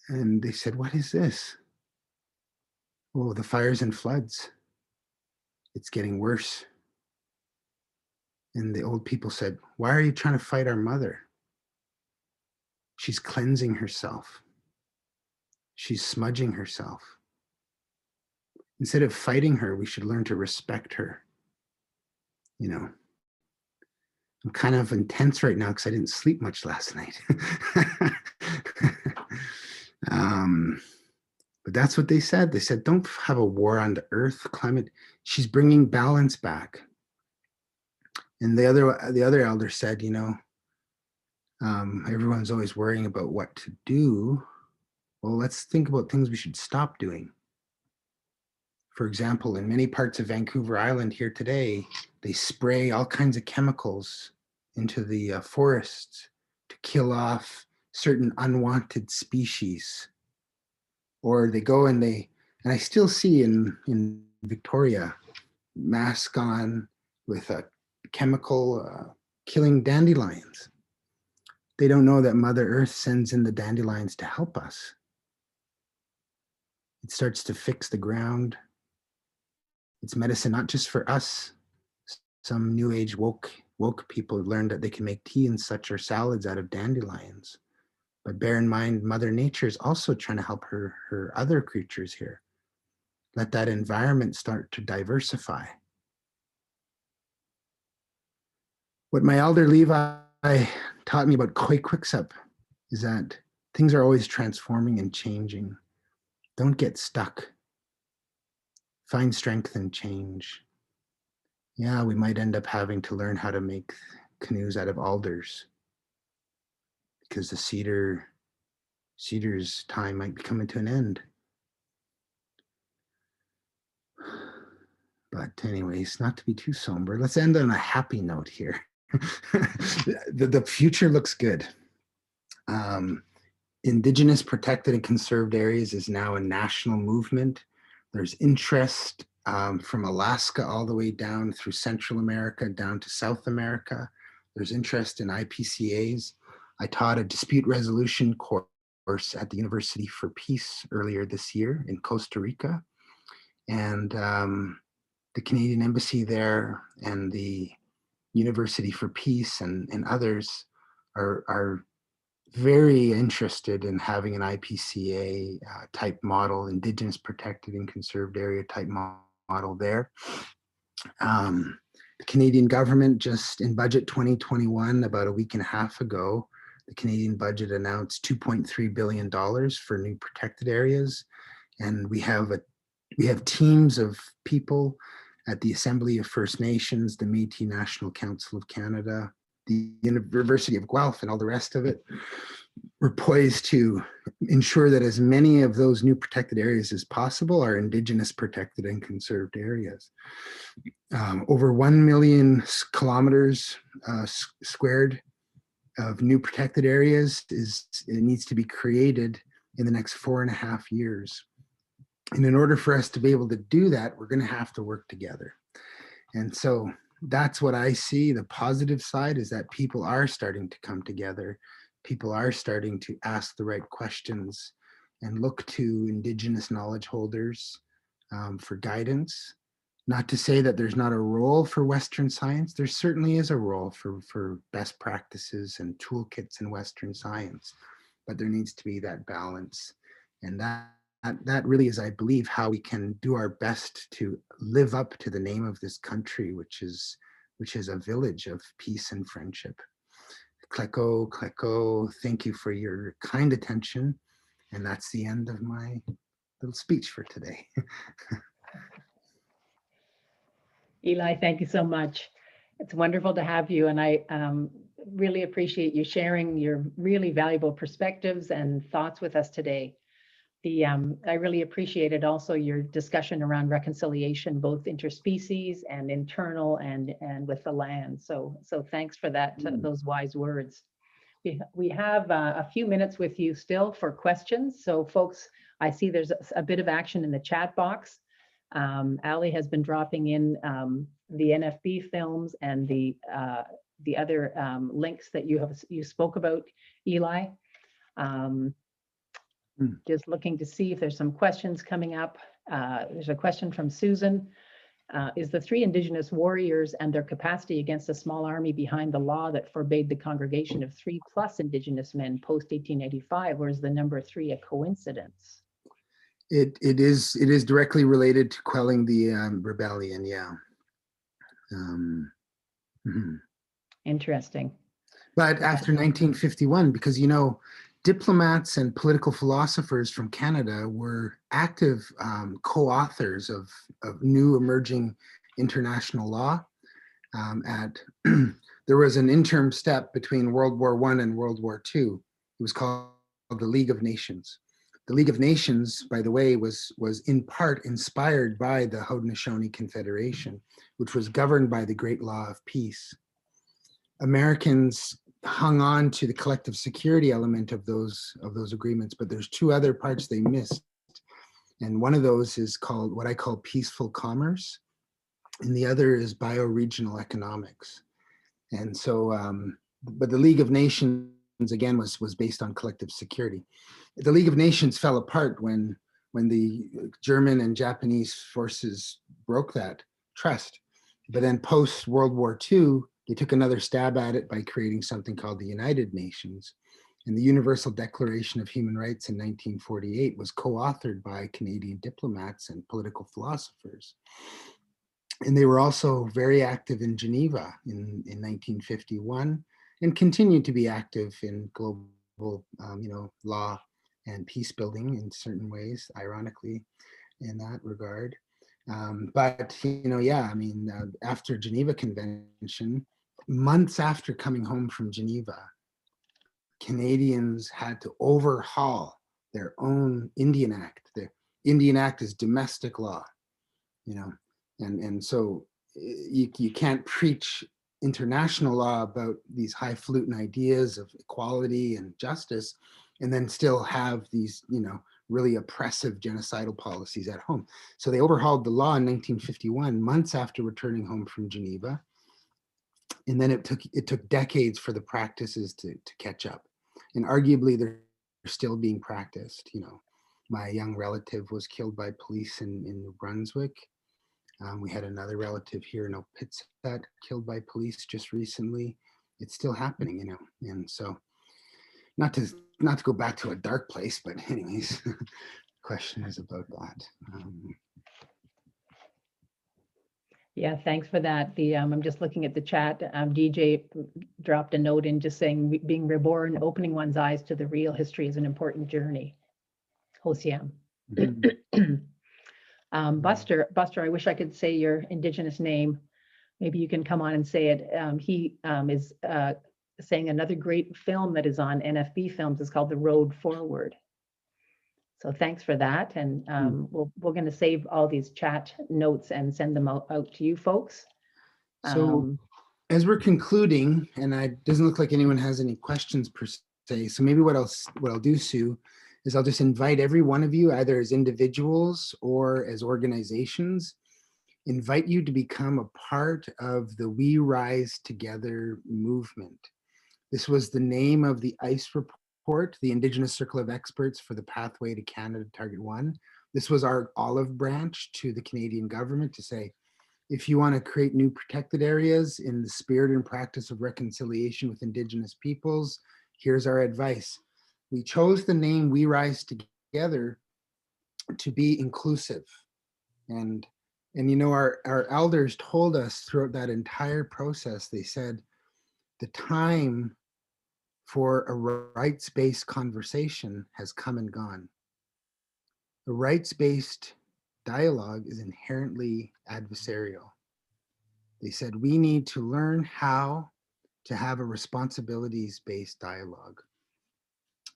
and they said, what is this? Oh, the fires and floods. It's getting worse. And the old people said, why are you trying to fight our mother? She's cleansing herself. She's smudging herself. Instead of fighting her, we should learn to respect her. You know, I'm kind of intense right now because I didn't sleep much last night. But that's what they said. They said, don't have a war on the earth, climate. She's bringing balance back. And the other elder said, you know, everyone's always worrying about what to do. Well, let's think about things we should stop doing. For example, in many parts of Vancouver Island here today, they spray all kinds of chemicals into the forests to kill off certain unwanted species. Or they go and I still see in Victoria, mask on with a chemical killing dandelions. They don't know that Mother Earth sends in the dandelions to help us. It starts to fix the ground. It's medicine, not just for us. Some new age woke people learned that they can make tea and such or salads out of dandelions. But bear in mind, Mother Nature is also trying to help her other creatures here. Let that environment start to diversify. What my elder Levi taught me about Koi-Kwiksup is that things are always transforming and changing. Don't get stuck. Find strength in change. Yeah, we might end up having to learn how to make canoes out of alders because the cedar's time might be coming to an end. But anyways, not to be too somber, let's end on a happy note here. The future looks good. Indigenous protected and conserved areas is now a national movement. There's interest from Alaska all the way down through Central America, down to South America. There's interest in IPCAs. I taught a dispute resolution course at the University for Peace earlier this year in Costa Rica. And the Canadian Embassy there and the University for Peace and others are very interested in having an IPCA type model, Indigenous protected and conserved area type model there. The Canadian government just in budget 2021, about a week and a half ago, the Canadian budget announced $2.3 billion for new protected areas. And we have We have teams of people at the Assembly of First Nations, the Métis National Council of Canada, the University of Guelph, and all the rest of it. We're poised to ensure that as many of those new protected areas as possible are Indigenous protected and conserved areas. Over 1 million kilometers squared of new protected areas it needs to be created in the next 4.5 years. And in order for us to be able to do that, we're going to have to work together. And so that's what I see. The positive side is that people are starting to come together. People are starting to ask the right questions and look to Indigenous knowledge holders for guidance. Not to say that there's not a role for Western science. There certainly is a role for best practices and toolkits in Western science, but there needs to be that balance. And that really is, I believe, how we can do our best to live up to the name of this country, which is a village of peace and friendship. Tla-o-qui-aht, thank you for your kind attention. And that's the end of my little speech for today. Eli, thank you so much. It's wonderful to have you, and I really appreciate you sharing your really valuable perspectives and thoughts with us today. I really appreciated also your discussion around reconciliation, both interspecies and internal and with the land. So thanks for that, those wise words. We have a few minutes with you still for questions. So folks, I see there's a bit of action in the chat box. Ali has been dropping in the NFB films and the other links that you spoke about, Eli. Just looking to see if there's some questions coming up. There's a question from Susan. Is the 3 Indigenous warriors and their capacity against a small army behind the law that forbade the congregation of 3+ Indigenous men post-1885, or is the number 3 a coincidence? It is directly related to quelling the rebellion, yeah. Interesting. But after 1951, because diplomats and political philosophers from Canada were active co-authors of new emerging international law. There was an interim step between World War I and World War II. It was called the League of Nations. The League of Nations, by the way, was in part inspired by the Haudenosaunee Confederation, which was governed by the Great Law of Peace. Americans hung on to the collective security element of those agreements, but there's 2 other parts they missed. And one of those is called what I call peaceful commerce, and the other is bioregional economics. And so, but the League of Nations, again, was based on collective security. The League of Nations fell apart when the German and Japanese forces broke that trust. But then post World War II, they took another stab at it by creating something called the United Nations. And the Universal Declaration of Human Rights in 1948 was co-authored by Canadian diplomats and political philosophers. And they were also very active in Geneva in 1951 and continued to be active in global law and peace building in certain ways, ironically, in that regard. But after Geneva Convention, months after coming home from Geneva, Canadians had to overhaul their own Indian Act. The Indian Act is domestic law, and so you can't preach international law about these highfalutin ideas of equality and justice and then still have these, really oppressive genocidal policies at home. So they overhauled the law in 1951, months after returning home from Geneva. And then it took decades for the practices to catch up. And arguably they're still being practiced. My young relative was killed by police in New Brunswick. We had another relative here in Opitset killed by police just recently. It's still happening, and so not to go back to a dark place, but anyways, the question is about that. Yeah, thanks for that. I'm just looking at the chat. DJ dropped a note in just saying being reborn, opening one's eyes to the real history is an important journey. Hosiam. Buster, I wish I could say your Indigenous name. Maybe you can come on and say it. He is saying another great film that is on NFB Films is called The Road Forward. So thanks for that. And we're going to save all these chat notes and send them out to you folks. So as we're concluding, and it doesn't look like anyone has any questions per se, so maybe what I'll do, Sue, is I'll just invite every one of you, either as individuals or as organizations, invite you to become a part of the We Rise Together movement. This was the name of the ICE report, the Indigenous Circle of Experts for the Pathway to Canada Target 1. This was our olive branch to the Canadian government to say, if you want to create new protected areas in the spirit and practice of reconciliation with Indigenous peoples, here's our advice. We chose the name We Rise Together to be inclusive. And you know, our elders told us throughout that entire process, they said, the time for a rights-based conversation has come and gone. A rights-based dialogue is inherently adversarial. They said, we need to learn how to have a responsibilities-based dialogue.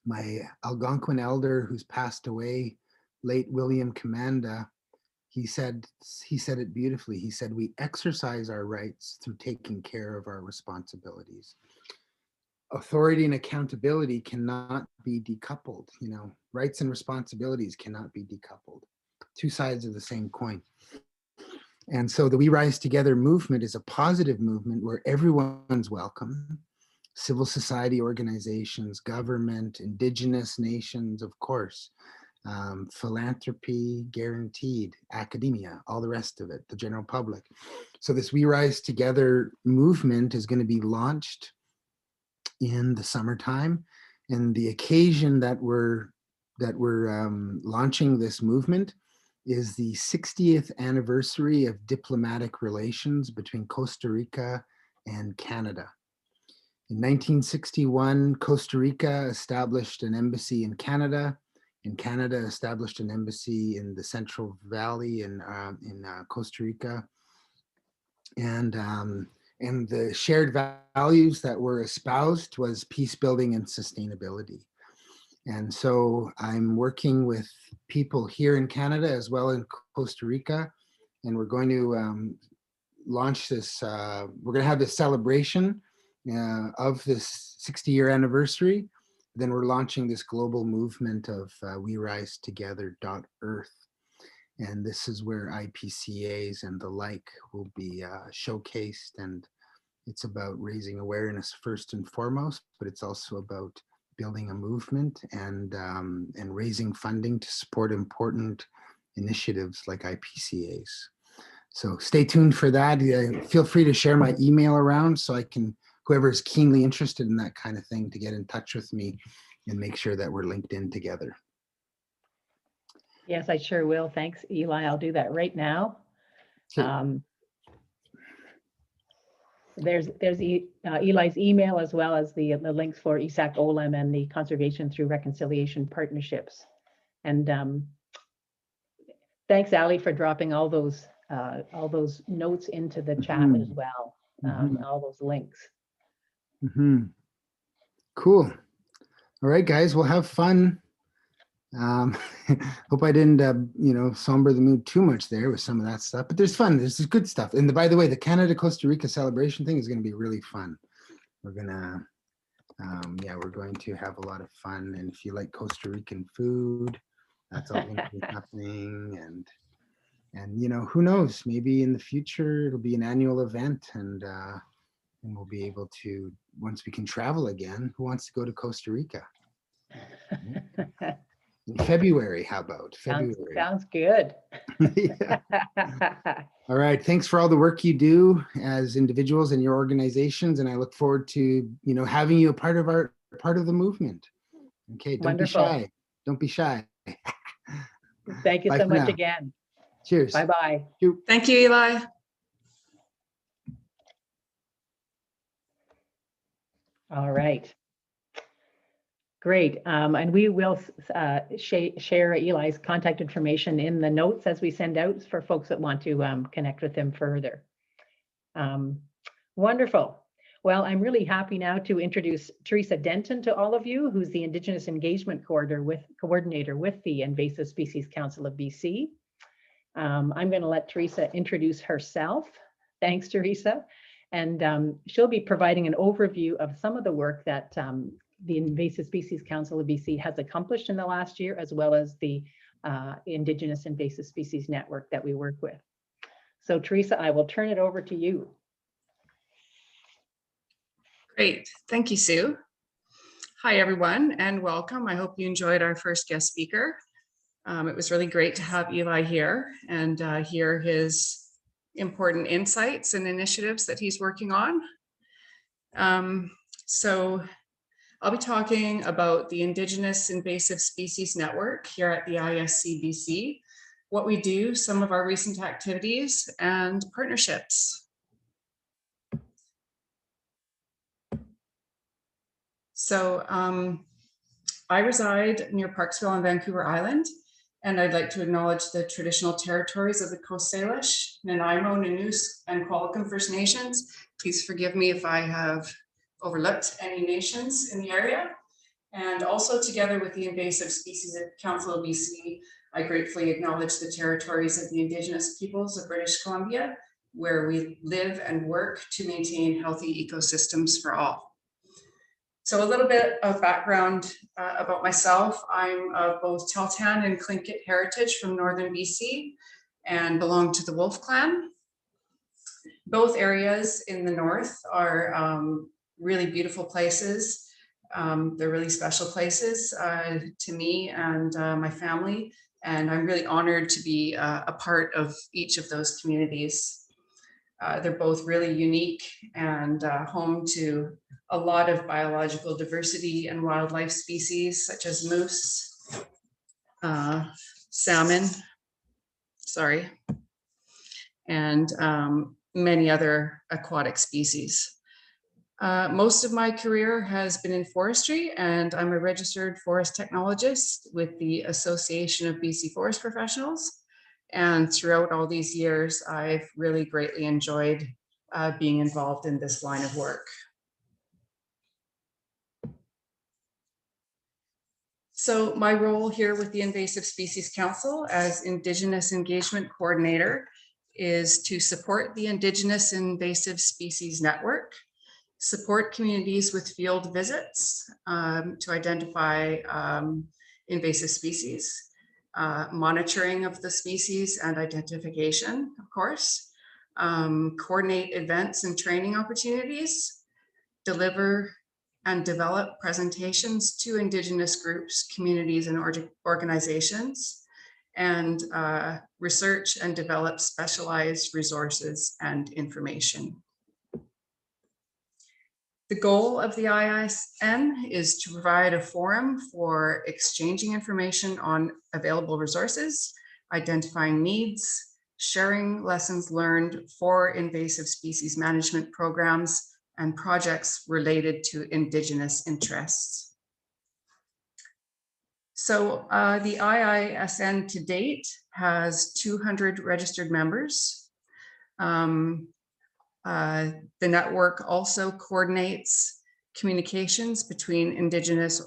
My Algonquin elder who's passed away, late William Commanda, he said it beautifully. He said, we exercise our rights through taking care of our responsibilities. Authority and accountability cannot be decoupled. You know, rights and responsibilities cannot be decoupled. Two sides of the same coin. And so the We Rise Together movement is a positive movement where everyone's welcome. Civil society organizations, government, Indigenous nations, of course, philanthropy guaranteed, academia, all the rest of it, the general public. So this We Rise Together movement is going to be launched in the summertime. And the occasion that we're launching this movement is the 60th anniversary of diplomatic relations between Costa Rica and Canada. In 1961, Costa Rica established an embassy in Canada, and Canada established an embassy in the Central Valley in Costa Rica. And the shared values that were espoused was peace building and sustainability. And so I'm working with people here in Canada as well in Costa Rica, and we're going to launch this, we're going to have this celebration of this 60-year anniversary. Then we're launching this global movement of WeRiseTogether.earth. And this is where IPCAs and the like will be showcased. And it's about raising awareness first and foremost, but it's also about building a movement and raising funding to support important initiatives like IPCAs. So stay tuned for that. Feel free to share my email around so I can, whoever is keenly interested in that kind of thing, to get in touch with me and make sure that we're linked in together. Yes, I sure will. Thanks, Eli. I'll do that right now. Okay. There's Eli's email, as well as the links for ISAC OLEM and the Conservation Through Reconciliation partnerships. And thanks, Ali, for dropping all those notes into the chat as well, all those links. Cool. All right, guys, we'll have fun. Hope I didn't, somber the mood too much there with some of that stuff, but there's fun. There's good stuff. And by the way, the Canada-Costa Rica celebration thing is going to be really fun. We're going to, we're going to have a lot of fun. And if you like Costa Rican food, that's all going to be happening. And who knows? Maybe in the future it'll be an annual event, and we'll be able to, once we can travel again. Who wants to go to Costa Rica? In February, how about February? Sounds good. Yeah. All right. Thanks for all the work you do as individuals and your organizations, and I look forward to having you a part of the movement. Okay. Don't Wonderful. be shy. Don't be shy. Thank you Bye so for much now. again. Cheers. Bye-bye. Thank you, Eli. All right. Great. And we will share Eli's contact information in the notes as we send out for folks that want to connect with him further. Wonderful. Well, I'm really happy now to introduce Teresa Denton to all of you, who's the Indigenous Engagement Coordinator with the Invasive Species Council of BC. I'm going to let Teresa introduce herself. Thanks, Teresa. And she'll be providing an overview of some of the work that the Invasive Species Council of BC has accomplished in the last year, as well as the Indigenous Invasive Species Network that we work with. So Teresa, I will turn it over to you. Great. Thank you, Sue. Hi, everyone, and welcome. I hope you enjoyed our first guest speaker. It was really great to have Eli here and hear his important insights and initiatives that he's working on. So I'll be talking about the Indigenous Invasive Species Network here at the ISCBC, what we do, some of our recent activities, and partnerships. So I reside near Parksville on Vancouver Island, and I'd like to acknowledge the traditional territories of the Coast Salish, Nanaimo, Nanoose, and Qualicum First Nations. Please forgive me if I have overlooked any nations in the area. And also together with the Invasive Species Council of BC, I gratefully acknowledge the territories of the Indigenous peoples of British Columbia, where we live and work to maintain healthy ecosystems for all. So a little bit of background about myself. I'm of both Tahltan and Tlingit heritage from northern BC and belong to the Wolf Clan. Both areas in the north are really beautiful places. They're really special places to me and my family, and I'm really honored to be a part of each of those communities. They're both really unique and home to a lot of biological diversity and wildlife species such as moose, salmon, and many other aquatic species. Most of my career has been in forestry, and I'm a registered forest technologist with the Association of BC Forest Professionals. And throughout all these years, I've really greatly enjoyed being involved in this line of work. So my role here with the Invasive Species Council as Indigenous Engagement Coordinator is to support the Indigenous Invasive Species Network, support communities with field visits to identify invasive species, monitoring of the species and identification, of course, coordinate events and training opportunities, deliver and develop presentations to Indigenous groups, communities, and organizations, and research and develop specialized resources and information. The goal of the IISN is to provide a forum for exchanging information on available resources, identifying needs, sharing lessons learned for invasive species management programs and projects related to Indigenous interests. So the IISN to date has 200 registered members. The network also coordinates communications between Indigenous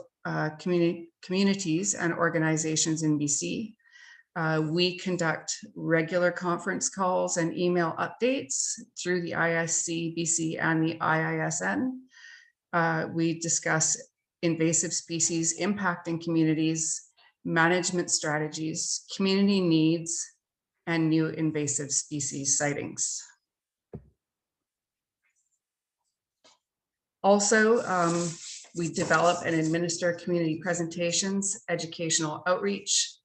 communities and organizations in BC. We conduct regular conference calls and email updates through the ISCBC and the IISN. We discuss invasive species impacting communities, management strategies, community needs, and new invasive species sightings. Also, we develop and administer community presentations, educational outreach,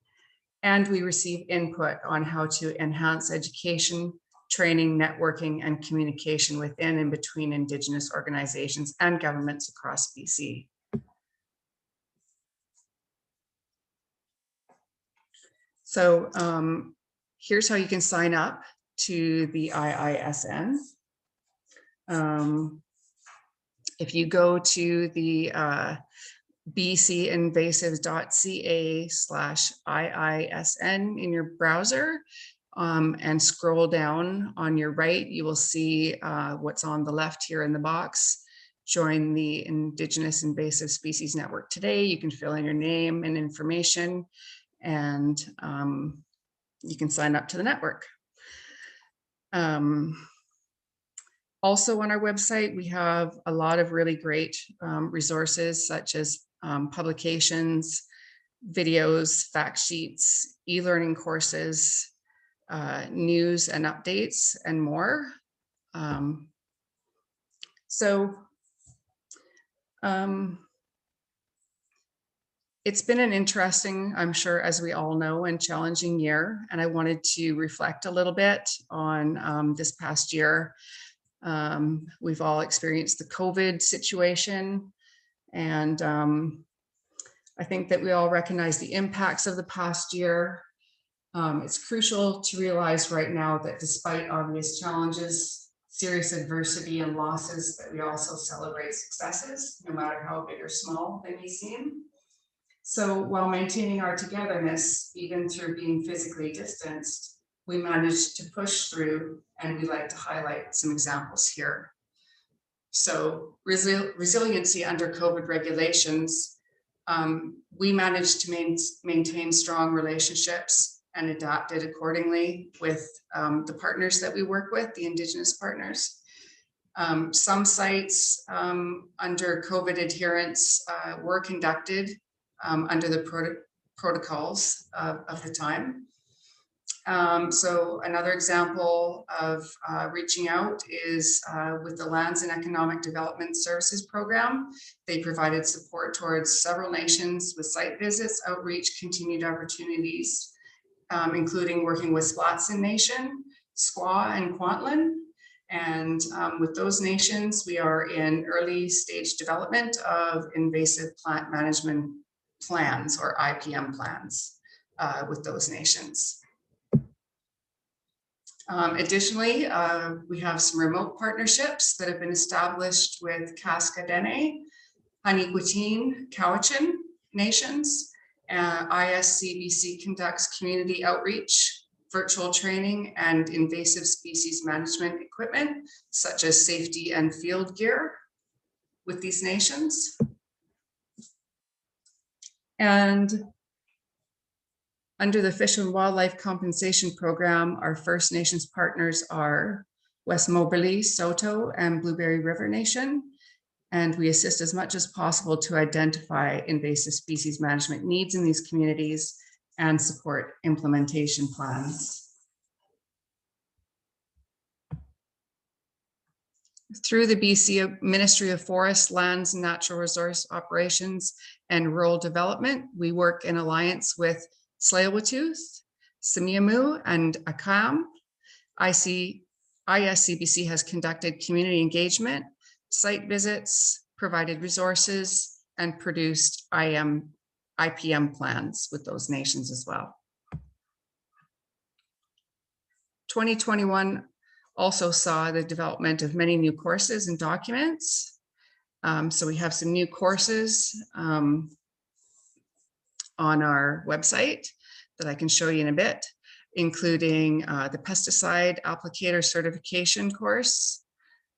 and we receive input on how to enhance education, training, networking, and communication within and between Indigenous organizations and governments across BC. So here's how you can sign up to the IISN. If you go to the bcinvasives.ca/IISN in your browser, and scroll down on your right, you will see what's on the left here in the box. Join the Indigenous Invasive Species Network today. You can fill in your name and information, and you can sign up to the network. Also on our website, we have a lot of really great resources, such as publications, videos, fact sheets, e-learning courses, news and updates, and more. It's been an interesting, I'm sure, as we all know, and challenging year. And I wanted to reflect a little bit on this past year. We've all experienced the COVID situation. And I think that we all recognize the impacts of the past year. It's crucial to realize right now that despite obvious challenges, serious adversity and losses, that we also celebrate successes, no matter how big or small they may seem. So while maintaining our togetherness, even through being physically distanced, we managed to push through, and we like to highlight some examples here. So resiliency under COVID regulations, we managed to maintain strong relationships and adapted accordingly with the partners that we work with, the Indigenous partners. Some sites under COVID adherence were conducted under the protocols of the time. So another example of reaching out is with the Lands and Economic Development Services Program. They provided support towards several nations with site visits, outreach, continued opportunities, including working with Splatsin Nation, Squaw, and Kwantlen. And with those nations, we are in early stage development of invasive plant management plans, or IPM plans, with those nations. Additionally, we have some remote partnerships that have been established with Cascadene, Haniquitin, Cowichan nations. ISCBC conducts community outreach, virtual training, and invasive species management equipment, such as safety and field gear with these nations. And under the Fish and Wildlife Compensation Program, our First Nations partners are West Moberly, Soto, and Blueberry River Nation. And we assist as much as possible to identify invasive species management needs in these communities and support implementation plans. Through the BC Ministry of Forests, Lands, Natural Resource Operations, and Rural Development, we work in alliance with Tla-o-qui-aht, Simiamu, and Akam. ISCBC has conducted community engagement, site visits, provided resources, and produced IPM plans with those nations as well. 2021 also saw the development of many new courses and documents. So we have some new courses on our website that I can show you in a bit, including the pesticide applicator certification course,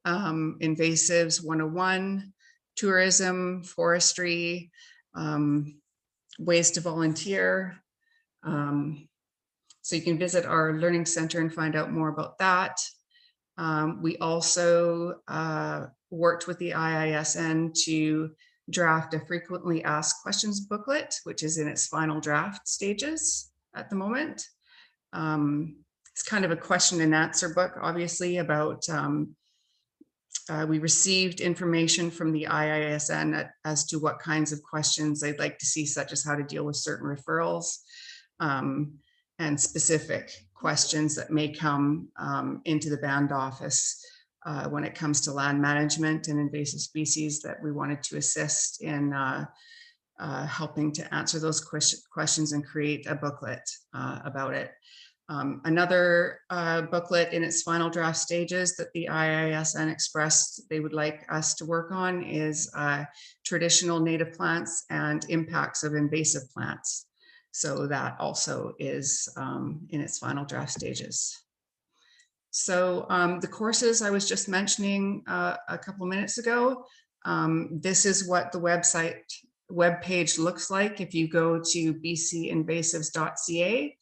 invasives 101, tourism, forestry, ways to volunteer. So you can visit our learning center and find out more about that. We also worked with the IISN to draft a frequently asked questions booklet, which is in its final draft stages at the moment. It's kind of a question and answer book, obviously, about we received information from the IISN as to what kinds of questions they'd like to see, such as how to deal with certain referrals, and specific questions that may come into the band office when it comes to land management and invasive species, that we wanted to assist in helping to answer those questions and create a booklet about it. Another booklet in its final draft stages that the IISN expressed they would like us to work on is traditional native plants and impacts of invasive plants. So that also is in its final draft stages. So the courses I was just mentioning a couple minutes ago, this is what the web page looks like if you go to bcinvasives.ca.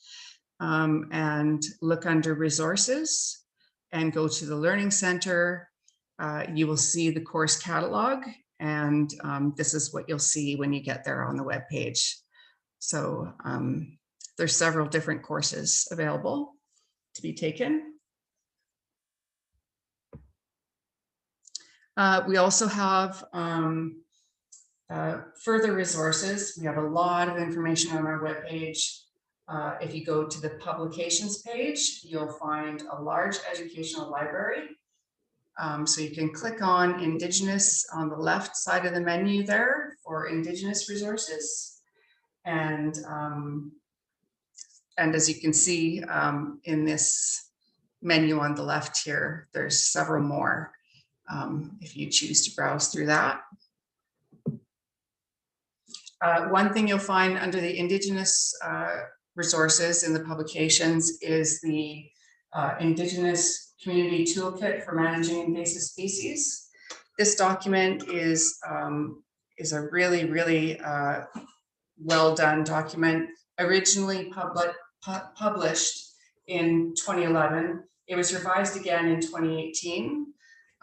And look under resources and go to the Learning Center. You will see the course catalog, and this is what you'll see when you get there on the web page. So there's several different courses available to be taken. We also have further resources. We have a lot of information on our web page. If you go to the publications page, you'll find a large educational library. So you can click on Indigenous on the left side of the menu there for Indigenous resources. And as you can see in this menu on the left here, there's several more if you choose to browse through that. One thing you'll find under the Indigenous resources in the publications is the Indigenous Community Toolkit for Managing Invasive Species. This document is a really, really well done document. Originally published in 2011. It was revised again in 2018.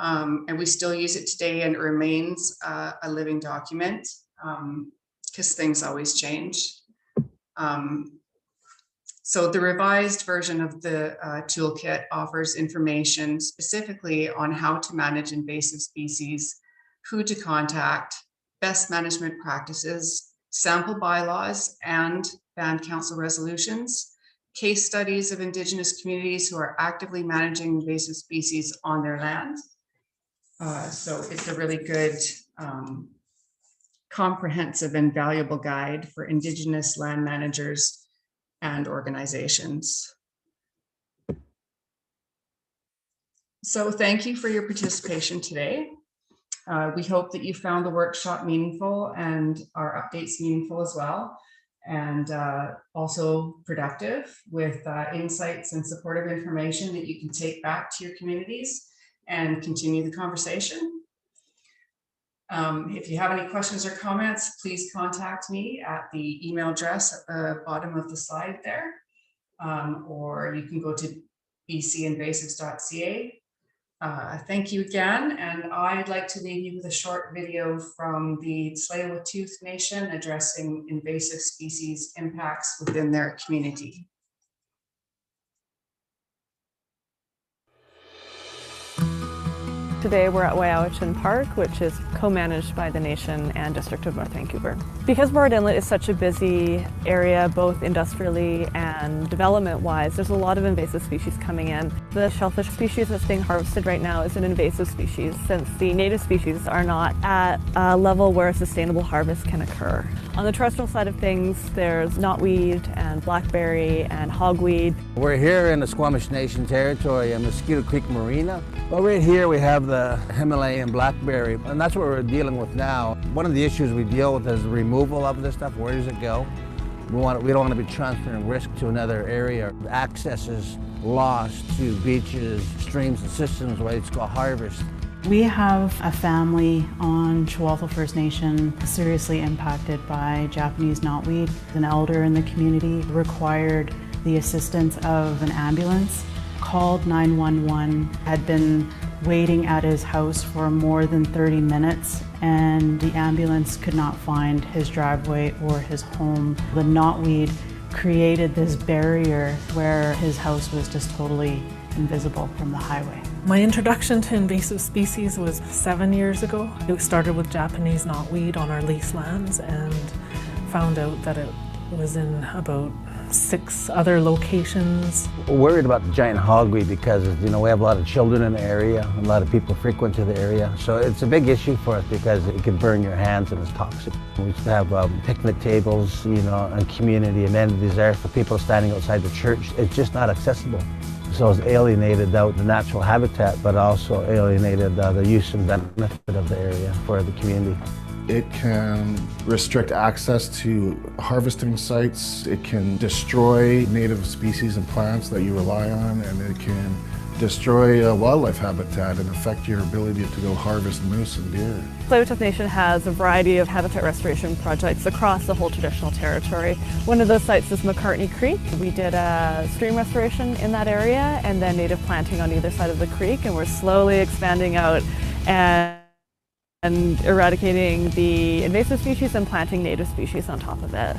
And we still use it today, and it remains a living document because things always change. So the revised version of the toolkit offers information specifically on how to manage invasive species, who to contact, best management practices, sample bylaws and band council resolutions, case studies of Indigenous communities who are actively managing invasive species on their land. So it's a really good comprehensive and valuable guide for Indigenous land managers and organizations. So thank you for your participation today. We hope that you found the workshop meaningful and our updates meaningful as well, and also productive with insights and supportive information that you can take back to your communities and continue the conversation. If you have any questions or comments, please contact me at the email address at the bottom of the slide there, or you can go to bcinvasives.ca. Thank you again, and I'd like to leave you with a short video from the Tla-o-qui-aht Nation addressing invasive species impacts within their community. Today we're at Wai-o-chen Park, which is co-managed by the Nation and District of North Vancouver. Because Burrard Inlet is such a busy area, both industrially and development-wise, there's a lot of invasive species coming in. The shellfish species that's being harvested right now is an invasive species, since the native species are not at a level where a sustainable harvest can occur. On the terrestrial side of things, there's knotweed and blackberry and hogweed. We're here in the Squamish Nation territory in Mosquito Creek Marina. Well, right here we have the Himalayan blackberry, and that's what we're dealing with now. One of the issues we deal with is the removal of this stuff. Where does it go? We don't want to be transferring risk to another area. Access is lost to beaches, streams, and systems where it's got harvest. We have a family on Chihuahua First Nation seriously impacted by Japanese knotweed. An elder in the community required the assistance of an ambulance, called 911, had been waiting at his house for more than 30 minutes, and the ambulance could not find his driveway or his home. The knotweed created this barrier where his house was just totally invisible from the highway. My introduction to invasive species was 7 years ago. It started with Japanese knotweed on our lease lands, and found out that it was in about 6 other locations. We're worried about the giant hogweed because, you know, we have a lot of children in the area, a lot of people frequent to the area. So it's a big issue for us because it can burn your hands and it's toxic. We used to have picnic tables, you know, and community amenities there for people standing outside the church. It's just not accessible. So it's alienated out the natural habitat, but also alienated the use and benefit of the area for the community. It can restrict access to harvesting sites. It can destroy native species and plants that you rely on, and it can destroy wildlife habitat and affect your ability to go harvest moose and deer. Tla-o-qui-aht Nation has a variety of habitat restoration projects across the whole traditional territory. One of those sites is McCartney Creek. We did a stream restoration in that area and then native planting on either side of the creek, and we're slowly expanding out and eradicating the invasive species and planting native species on top of it.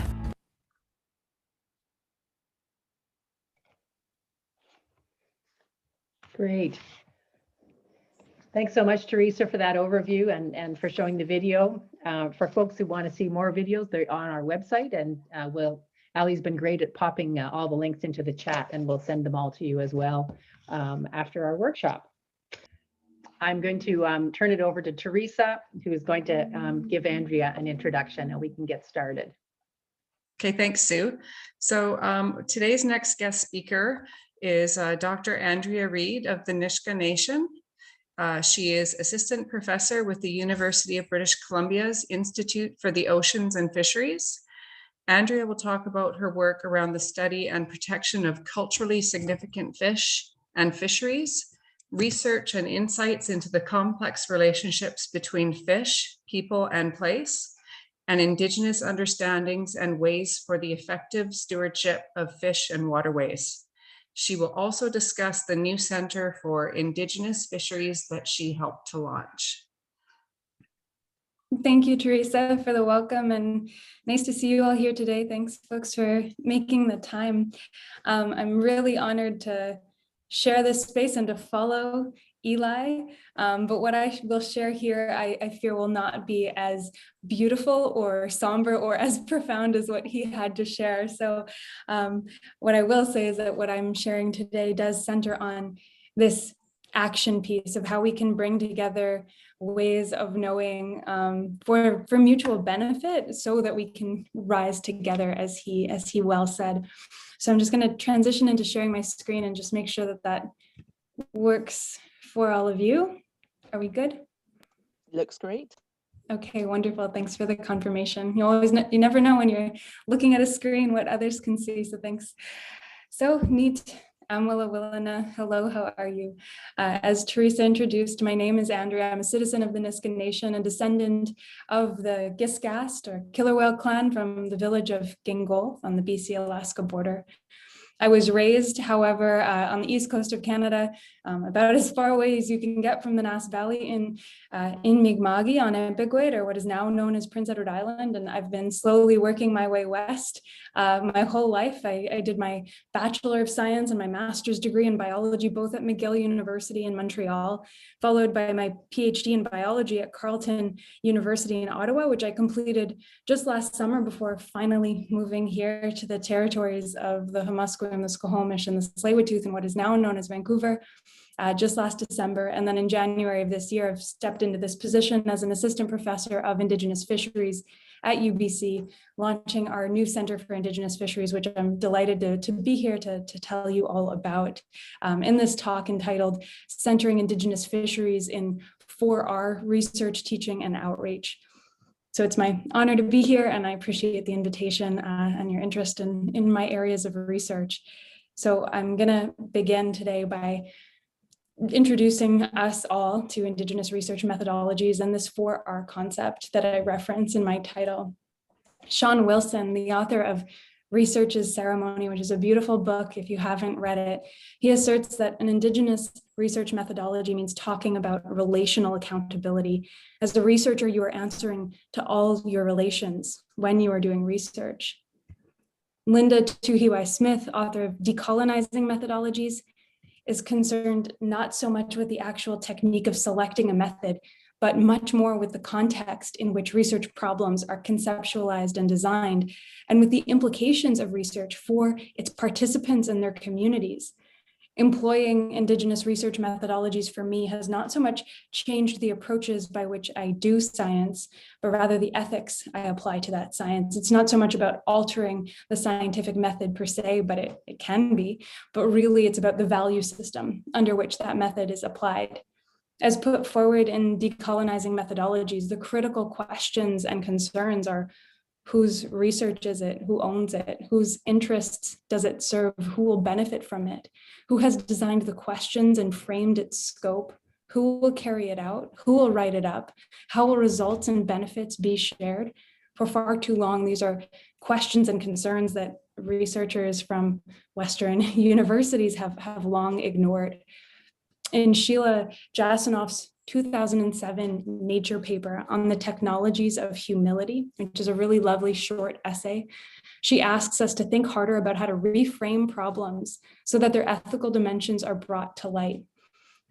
Great. Thanks so much, Teresa, for that overview and for showing the video. For folks who want to see more videos, they're on our website, and Ali's been great at popping all the links into the chat, and we'll send them all to you as well after our workshop. I'm going to turn it over to Teresa, who is going to give Andrea an introduction, and we can get started. Okay, thanks, Sue. So today's next guest speaker is Dr. Andrea Reid of the Nisga'a Nation. She is assistant professor with the University of British Columbia's Institute for the Oceans and Fisheries. Andrea will talk about her work around the study and protection of culturally significant fish and fisheries, research and insights into the complex relationships between fish, people, and place, and Indigenous understandings and ways for the effective stewardship of fish and waterways. She will also discuss the new Center for Indigenous Fisheries that she helped to launch. Thank you, Teresa, for the welcome, and nice to see you all here today. Thanks, folks, for making the time. I'm really honored to share this space and to follow Eli, but what I will share here, I fear will not be as beautiful or somber or as profound as what he had to share. So what I will say is that what I'm sharing today does center on this action piece of how we can bring together ways of knowing for mutual benefit so that we can rise together, as he well said. So I'm just going to transition into sharing my screen and just make sure that that works for all of you. Are we good? Looks great. Okay, wonderful. Thanks for the confirmation. You never know when you're looking at a screen what others can see, so thanks. So neat. Amwilla Willina, hello, how are you? As Teresa introduced, my name is Andrea. I'm a citizen of the Nisga'a Nation and descendant of the Gisgast or killer whale clan from the village of Gingol on the BC-Alaska border. I was raised, however, on the east coast of Canada, about as far away as you can get from the Nass Valley in Mi'kma'ki on Epigwait, or what is now known as Prince Edward Island. And I've been slowly working my way west my whole life. I did my Bachelor of Science and my master's degree in biology, both at McGill University in Montreal, followed by my PhD in biology at Carleton University in Ottawa, which I completed just last summer before finally moving here to the territories of the Humusqueam, the Squamish, and the Tsleil-Waututh in what is now known as Vancouver, just last December. And then in January of this year, I've stepped into this position as an assistant professor of Indigenous Fisheries at UBC, launching our new Center for Indigenous Fisheries, which I'm delighted to be here to tell you all about in this talk entitled Centering Indigenous Fisheries in 4R Research, Teaching, and Outreach. So it's my honor to be here, and I appreciate the invitation and your interest in my areas of research. So I'm gonna begin today by introducing us all to Indigenous research methodologies and this 4R concept that I reference in my title. Sean Wilson, the author of Research is Ceremony, which is a beautiful book if you haven't read it, he asserts that an Indigenous research methodology means talking about relational accountability. As a researcher, you are answering to all your relations when you are doing research. Linda Tuhiwai Smith, author of Decolonizing Methodologies, is concerned not so much with the actual technique of selecting a method, but much more with the context in which research problems are conceptualized and designed, and with the implications of research for its participants and their communities. Employing Indigenous research methodologies for me has not so much changed the approaches by which I do science, but rather the ethics I apply to that science. It's not so much about altering the scientific method per se, but it can be, but really it's about the value system under which that method is applied. As put forward in decolonizing methodologies, the critical questions and concerns are: whose research is it? Who owns it? Whose interests does it serve? Who will benefit from it? Who has designed the questions and framed its scope? Who will carry it out? Who will write it up? How will results and benefits be shared? For far too long, these are questions and concerns that researchers from Western universities have long ignored. In Sheila Jasanoff's 2007 Nature paper on the technologies of humility, which is a really lovely short essay, she asks us to think harder about how to reframe problems so that their ethical dimensions are brought to light.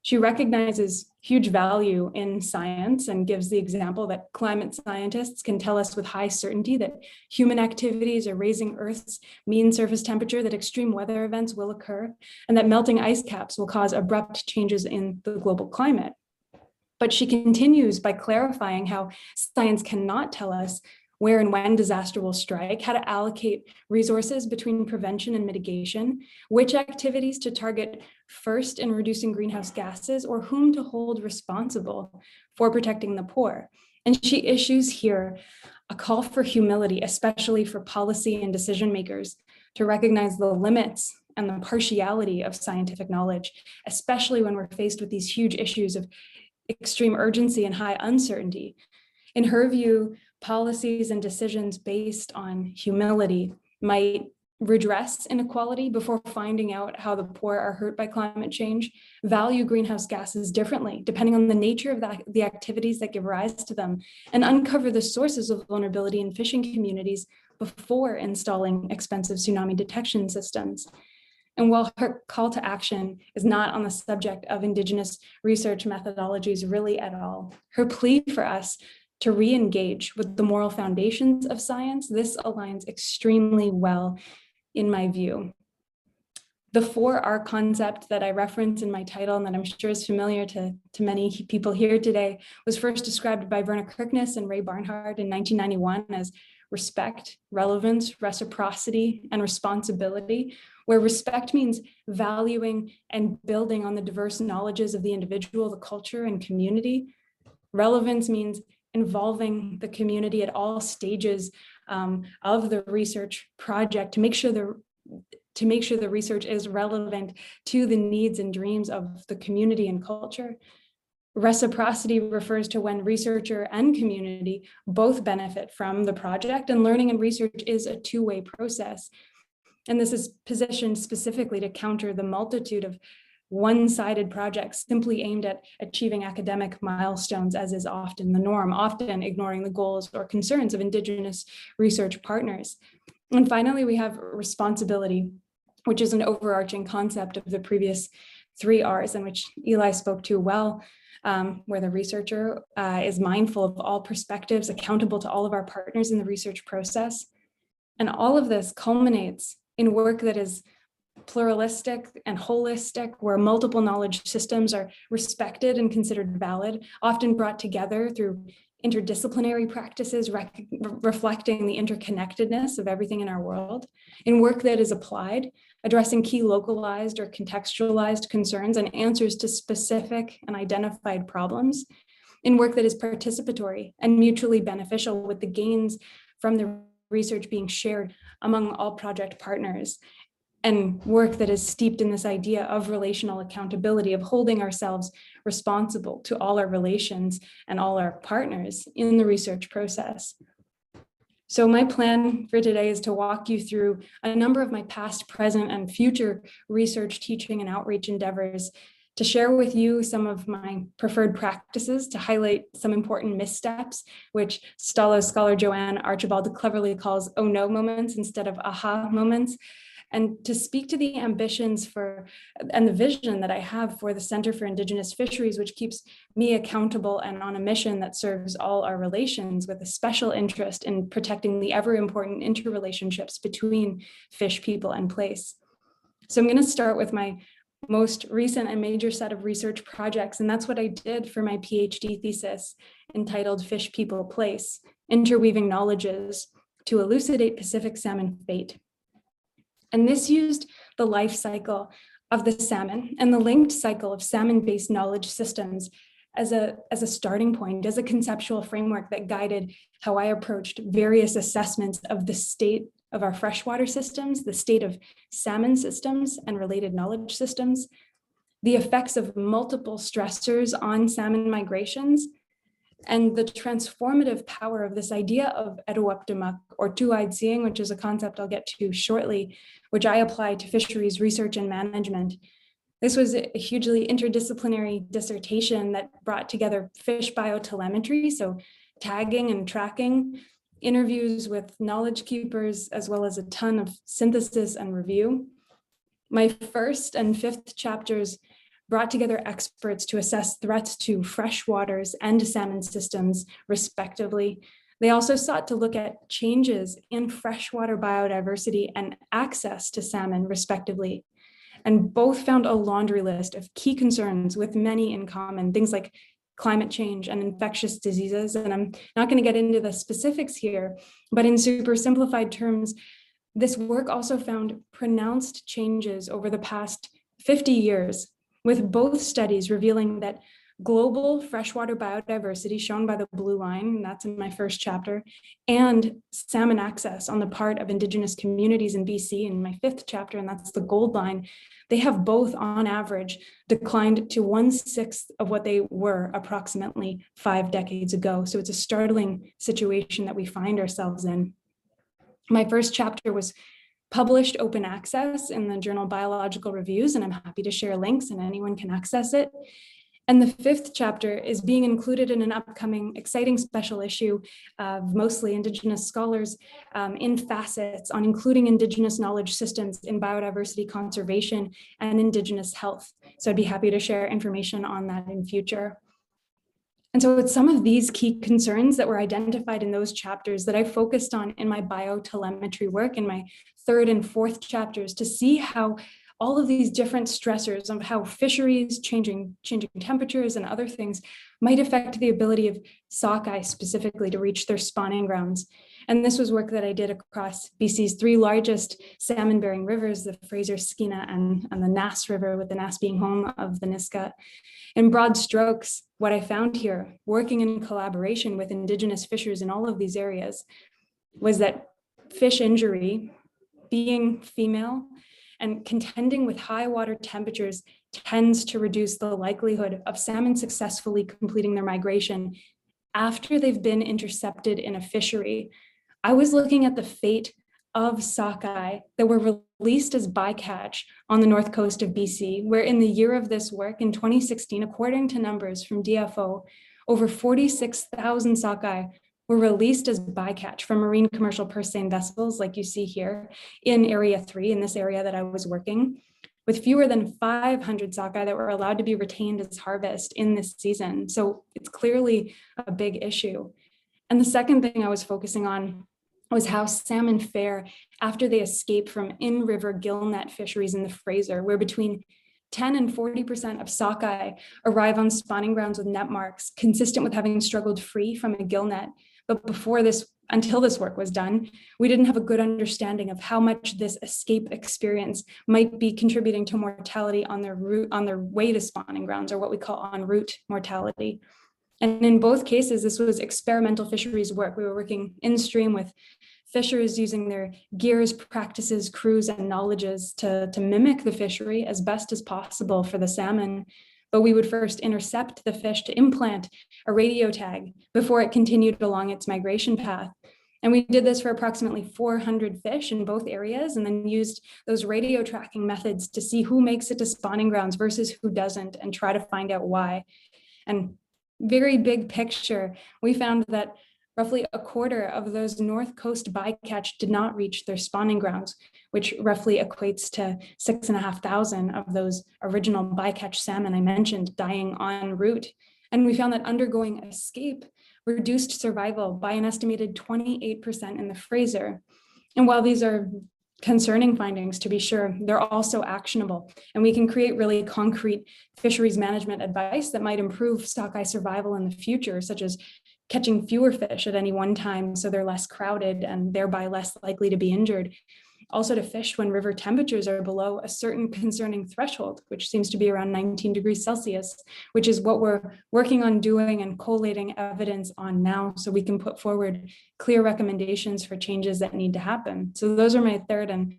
She recognizes huge value in science and gives the example that climate scientists can tell us with high certainty that human activities are raising Earth's mean surface temperature, that extreme weather events will occur, and that melting ice caps will cause abrupt changes in the global climate. But she continues by clarifying how science cannot tell us where and when disaster will strike, how to allocate resources between prevention and mitigation, which activities to target first in reducing greenhouse gases, or whom to hold responsible for protecting the poor. And she issues here a call for humility, especially for policy and decision makers, to recognize the limits and the partiality of scientific knowledge, especially when we're faced with these huge issues of extreme urgency and high uncertainty. In her view, policies and decisions based on humility might redress inequality before finding out how the poor are hurt by climate change, value greenhouse gases differently, depending on the nature of the activities that give rise to them, and uncover the sources of vulnerability in fishing communities before installing expensive tsunami detection systems. And while her call to action is not on the subject of Indigenous research methodologies really at all, her plea for us to re-engage with the moral foundations of science, this aligns extremely well in my view. The 4R concept that I reference in my title and that I'm sure is familiar to many people here today was first described by Verna Kirkness and Ray Barnhart in 1991 as respect, relevance, reciprocity, and responsibility, where respect means valuing and building on the diverse knowledges of the individual, the culture, and community. Relevance means involving the community at all stages of the research project to make sure the research is relevant to the needs and dreams of the community and culture. Reciprocity refers to when researcher and community both benefit from the project, and learning and research is a two-way process. And this is positioned specifically to counter the multitude of one-sided projects simply aimed at achieving academic milestones, as is often the norm, often ignoring the goals or concerns of Indigenous research partners. And finally, we have responsibility, which is an overarching concept of the previous 3 R's, and which Eli spoke to well, where the researcher is mindful of all perspectives, accountable to all of our partners in the research process. And all of this culminates in work that is pluralistic and holistic, where multiple knowledge systems are respected and considered valid, often brought together through interdisciplinary practices, reflecting the interconnectedness of everything in our world, in work that is applied, addressing key localized or contextualized concerns and answers to specific and identified problems, in work that is participatory and mutually beneficial, with the gains from the research being shared among all project partners, and work that is steeped in this idea of relational accountability, of holding ourselves responsible to all our relations and all our partners in the research process. So my plan for today is to walk you through a number of my past, present, and future research, teaching, and outreach endeavors, to share with you some of my preferred practices, to highlight some important missteps, which Stalo scholar Joanne Archibald cleverly calls "oh no" moments instead of "aha" moments, and to speak to the ambitions and the vision that I have for the Center for Indigenous Fisheries, which keeps me accountable and on a mission that serves all our relations with a special interest in protecting the ever important interrelationships between fish, people, and place. So I'm going to start with my most recent and major set of research projects, and that's what I did for my PhD thesis entitled Fish, People, Place, Interweaving Knowledges to Elucidate Pacific Salmon Fate. And this used the life cycle of the salmon and the linked cycle of salmon-based knowledge systems as a starting point, as a conceptual framework that guided how I approached various assessments of the state of our freshwater systems, the state of salmon systems and related knowledge systems, the effects of multiple stressors on salmon migrations, and the transformative power of this idea of eruaptumak, or two-eyed seeing, which is a concept I'll get to shortly, which I apply to fisheries research and management. This was a hugely interdisciplinary dissertation that brought together fish biotelemetry, so tagging and tracking, interviews with knowledge keepers, as well as a ton of synthesis and review. My first and fifth chapters brought together experts to assess threats to freshwaters and salmon systems, respectively. They also sought to look at changes in freshwater biodiversity and access to salmon, respectively. And both found a laundry list of key concerns with many in common, things like climate change and infectious diseases. And I'm not going to get into the specifics here, but in super simplified terms, this work also found pronounced changes over the past 50 years, with both studies revealing that global freshwater biodiversity, shown by the blue line, and that's in my first chapter, and salmon access on the part of Indigenous communities in BC in my fifth chapter, and that's the gold line, they have both on average declined to 1/6 of what they were approximately 5 decades ago. So it's a startling situation that we find ourselves in. My first chapter was published open access in the journal Biological Reviews, and I'm happy to share links and anyone can access it. And the fifth chapter is being included in an upcoming exciting special issue of mostly Indigenous scholars in facets on including Indigenous knowledge systems in biodiversity conservation and Indigenous health. So I'd be happy to share information on that in future. And so it's some of these key concerns that were identified in those chapters that I focused on in my biotelemetry work in my third and fourth chapters to see how all of these different stressors of how fisheries, changing temperatures and other things might affect the ability of sockeye specifically to reach their spawning grounds. And this was work that I did across BC's 3 largest salmon-bearing rivers, the Fraser, Skeena, and the Nass River, with the Nass being home of the Nisga'a. In broad strokes, what I found here, working in collaboration with Indigenous fishers in all of these areas, was that fish injury, being female, and contending with high water temperatures tends to reduce the likelihood of salmon successfully completing their migration after they've been intercepted in a fishery. I was looking at the fate of sockeye that were released as bycatch on the north coast of BC, where in the year of this work in 2016, according to numbers from DFO, over 46,000 sockeye were released as bycatch from marine commercial purse seine vessels, like you see here in Area 3, in this area that I was working, with fewer than 500 sockeye that were allowed to be retained as harvest in this season. So it's clearly a big issue. And the second thing I was focusing on was how salmon fare after they escape from in-river gillnet fisheries in the Fraser, where between 10 and 40% of sockeye arrive on spawning grounds with net marks, consistent with having struggled free from a gillnet. But until this work was done, we didn't have a good understanding of how much this escape experience might be contributing to mortality on their way to spawning grounds, or what we call en route mortality. And in both cases, this was experimental fisheries work. We were working in stream with fishers using their gears, practices, crews, and knowledges to mimic the fishery as best as possible for the salmon. But we would first intercept the fish to implant a radio tag before it continued along its migration path. And we did this for approximately 400 fish in both areas, and then used those radio tracking methods to see who makes it to spawning grounds versus who doesn't, and try to find out why. And very big picture, we found that roughly a quarter of those North Coast bycatch did not reach their spawning grounds, which roughly equates to 6,500 of those original bycatch salmon I mentioned dying en route. And we found that undergoing escape reduced survival by an estimated 28% in the Fraser. And while these are concerning findings, to be sure, they're also actionable, and we can create really concrete fisheries management advice that might improve sockeye survival in the future, such as catching fewer fish at any one time so they're less crowded and thereby less likely to be injured. Also to fish when river temperatures are below a certain concerning threshold, which seems to be around 19 degrees Celsius, which is what we're working on doing and collating evidence on now, so we can put forward clear recommendations for changes that need to happen. So those are my third and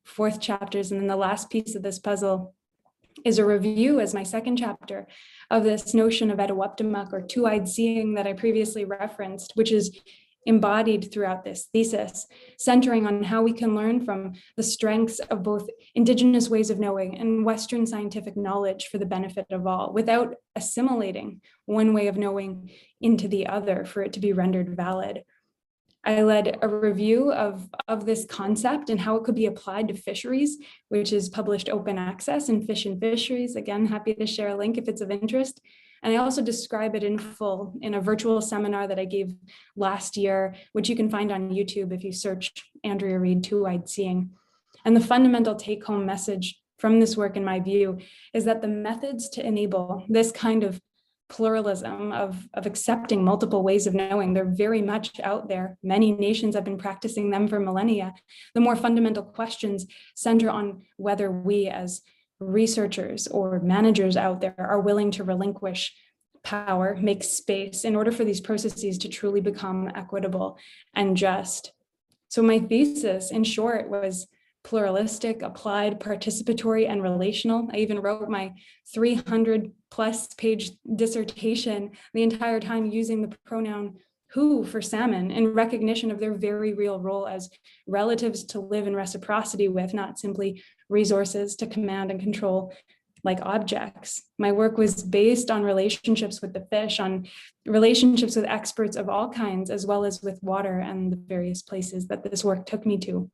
fourth chapters. And then the last piece of this puzzle is a review as my second chapter of this notion of Etowuptimuk, or two-eyed seeing, that I previously referenced, which is embodied throughout this thesis, centering on how we can learn from the strengths of both Indigenous ways of knowing and Western scientific knowledge for the benefit of all, without assimilating one way of knowing into the other for it to be rendered valid. I led a review of this concept and how it could be applied to fisheries, which is published open access in Fish and Fisheries. Again, happy to share a link if it's of interest. And I also describe it in full in a virtual seminar that I gave last year, which you can find on YouTube if you search Andrea Reid Two-Eyed Seeing. And the fundamental take-home message from this work, in my view, is that the methods to enable this kind of pluralism of accepting multiple ways of knowing, they're very much out there. Many nations have been practicing them for millennia. The more fundamental questions center on whether we as researchers or managers out there are willing to relinquish power, make space in order for these processes to truly become equitable and just. So my thesis, in short, was pluralistic, applied, participatory, and relational. I even wrote my 300+ page dissertation the entire time using the pronoun who for salmon in recognition of their very real role as relatives to live in reciprocity with, not simply resources to command and control like objects. My work was based on relationships with the fish, on relationships with experts of all kinds, as well as with water and the various places that this work took me to.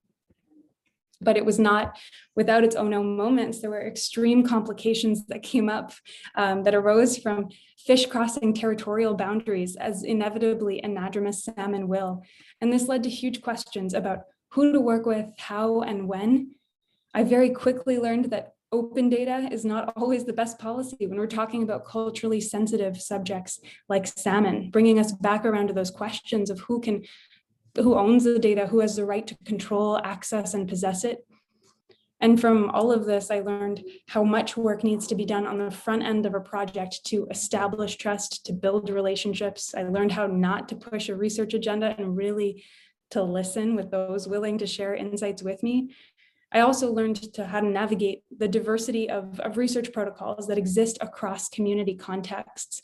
But it was not without its oh no moments. There were extreme complications that came up that arose from fish crossing territorial boundaries, as inevitably anadromous salmon will. And this led to huge questions about who to work with, how and when. I very quickly learned that open data is not always the best policy when we're talking about culturally sensitive subjects like salmon, bringing us back around to those questions of who owns the data, who has the right to control, access, and possess it. And from all of this, I learned how much work needs to be done on the front end of a project to establish trust, to build relationships. I learned how not to push a research agenda and really to listen with those willing to share insights with me. I also learned how to navigate the diversity of research protocols that exist across community contexts.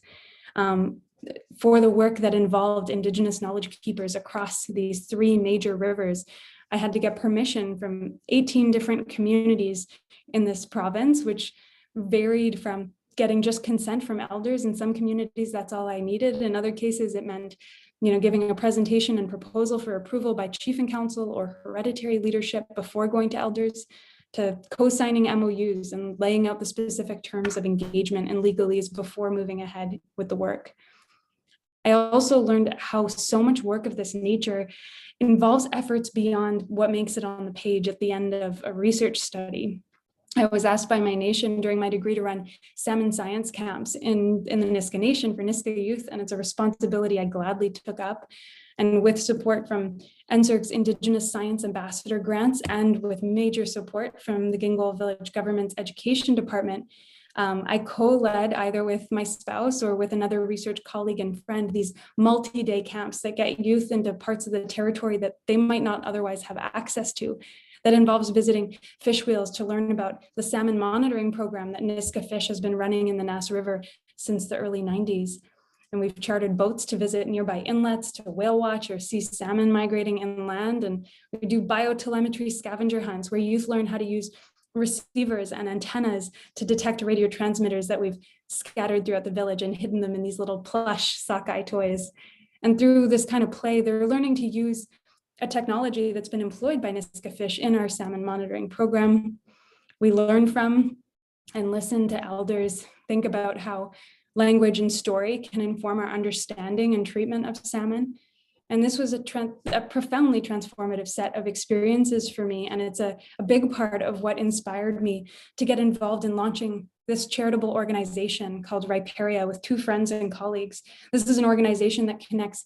For the work that involved Indigenous knowledge keepers across these 3 major rivers, I had to get permission from 18 different communities in this province, which varied from getting just consent from elders. In some communities, that's all I needed. In other cases, it meant giving a presentation and proposal for approval by chief and council or hereditary leadership before going to elders, to co-signing MOUs and laying out the specific terms of engagement and legalese before moving ahead with the work. I also learned how so much work of this nature involves efforts beyond what makes it on the page at the end of a research study. I was asked by my nation during my degree to run salmon science camps in the Nisga'a Nation for Nisga'a youth, and it's a responsibility I gladly took up. And with support from NSERC's Indigenous Science Ambassador grants and with major support from the Gingol Village Government's Education Department, I co-led either with my spouse or with another research colleague and friend these multi-day camps that get youth into parts of the territory that they might not otherwise have access to. That involves visiting fish wheels to learn about the salmon monitoring program that Nisga'a Fish has been running in the Nass River since the early 90s. And we've chartered boats to visit nearby inlets to whale watch or see salmon migrating inland. And we do biotelemetry scavenger hunts where youth learn how to use receivers and antennas to detect radio transmitters that we've scattered throughout the village and hidden them in these little plush sockeye toys. And through this kind of play, they're learning to use a technology that's been employed by Nisga'a fish in our salmon monitoring program. We learn from and listen to elders think about how language and story can inform our understanding and treatment of salmon. And this was a profoundly transformative set of experiences for me. And it's a big part of what inspired me to get involved in launching this charitable organization called Riparian with 2 friends and colleagues. This is an organization that connects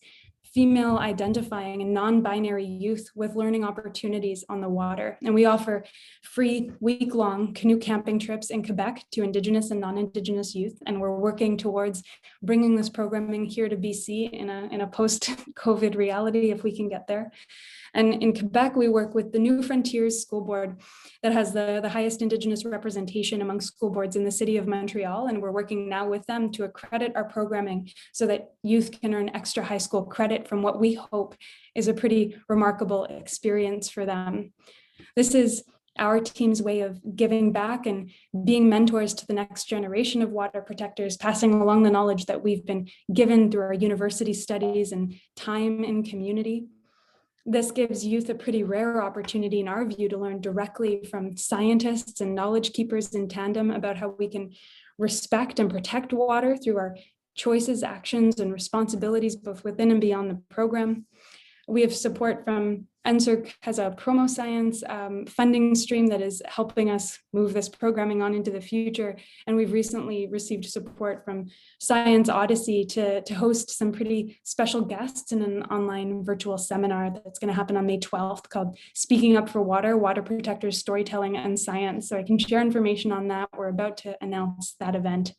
female identifying and non-binary youth with learning opportunities on the water. And we offer free week-long canoe camping trips in Quebec to Indigenous and non-Indigenous youth. And we're working towards bringing this programming here to BC in a post-COVID reality, if we can get there. And in Quebec, we work with the New Frontiers School Board that has the highest Indigenous representation among school boards in the city of Montreal. And we're working now with them to accredit our programming so that youth can earn extra high school credit from what we hope is a pretty remarkable experience for them. This is our team's way of giving back and being mentors to the next generation of water protectors, passing along the knowledge that we've been given through our university studies and time in community. This gives youth a pretty rare opportunity, in our view, to learn directly from scientists and knowledge keepers in tandem about how we can respect and protect water through our choices, actions, and responsibilities, both within and beyond the program. We have support from Enns has a promo science funding stream that is helping us move this programming on into the future. And we've recently received support from Science Odyssey to host some pretty special guests in an online virtual seminar that's going to happen on May 12th called Speaking Up for Water, Water Protectors, Storytelling and Science. So I can share information on that. We're about to announce that event.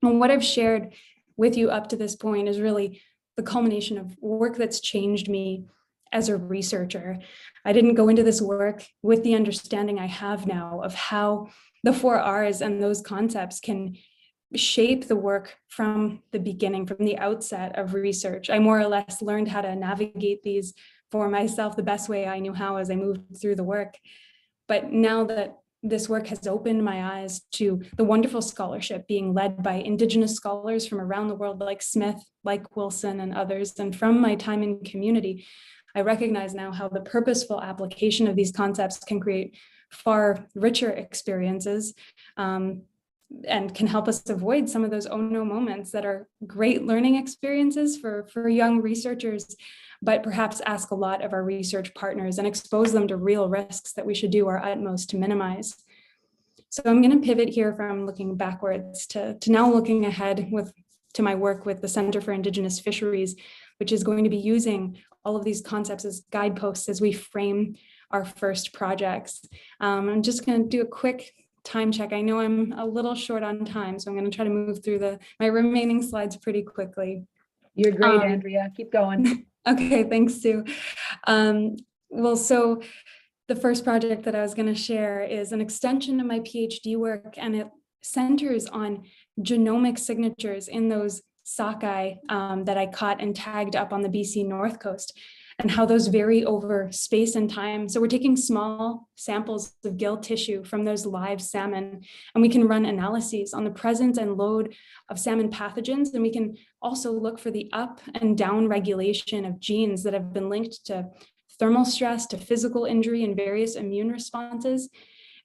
And what I've shared with you up to this point is really the culmination of work that's changed me as a researcher. I didn't go into this work with the understanding I have now of how the 4 R's and those concepts can shape the work from the beginning, from the outset of research. I more or less learned how to navigate these for myself the best way I knew how as I moved through the work. But now that this work has opened my eyes to the wonderful scholarship being led by Indigenous scholars from around the world, like Smith, like Wilson and others. And from my time in community, I recognize now how the purposeful application of these concepts can create far richer experiences and can help us avoid some of those oh no moments that are great learning experiences for young researchers, but perhaps ask a lot of our research partners and expose them to real risks that we should do our utmost to minimize. So I'm going to pivot here from looking backwards to now looking ahead to my work with the Center for Indigenous Fisheries, which is going to be using all of these concepts as guideposts as we frame our first projects. I'm just going to do a quick time check. I know I'm a little short on time, so I'm going to try to move through my remaining slides pretty quickly. You're great, Andrea. Keep going. Okay, thanks, Sue. Well, so the first project that I was going to share is an extension of my PhD work, and it centers on genomic signatures in those sockeye that I caught and tagged up on the BC North Coast, and how those vary over space and time. So we're taking small samples of gill tissue from those live salmon, and we can run analyses on the presence and load of salmon pathogens. And we can also look for the up and down regulation of genes that have been linked to thermal stress, to physical injury, and various immune responses.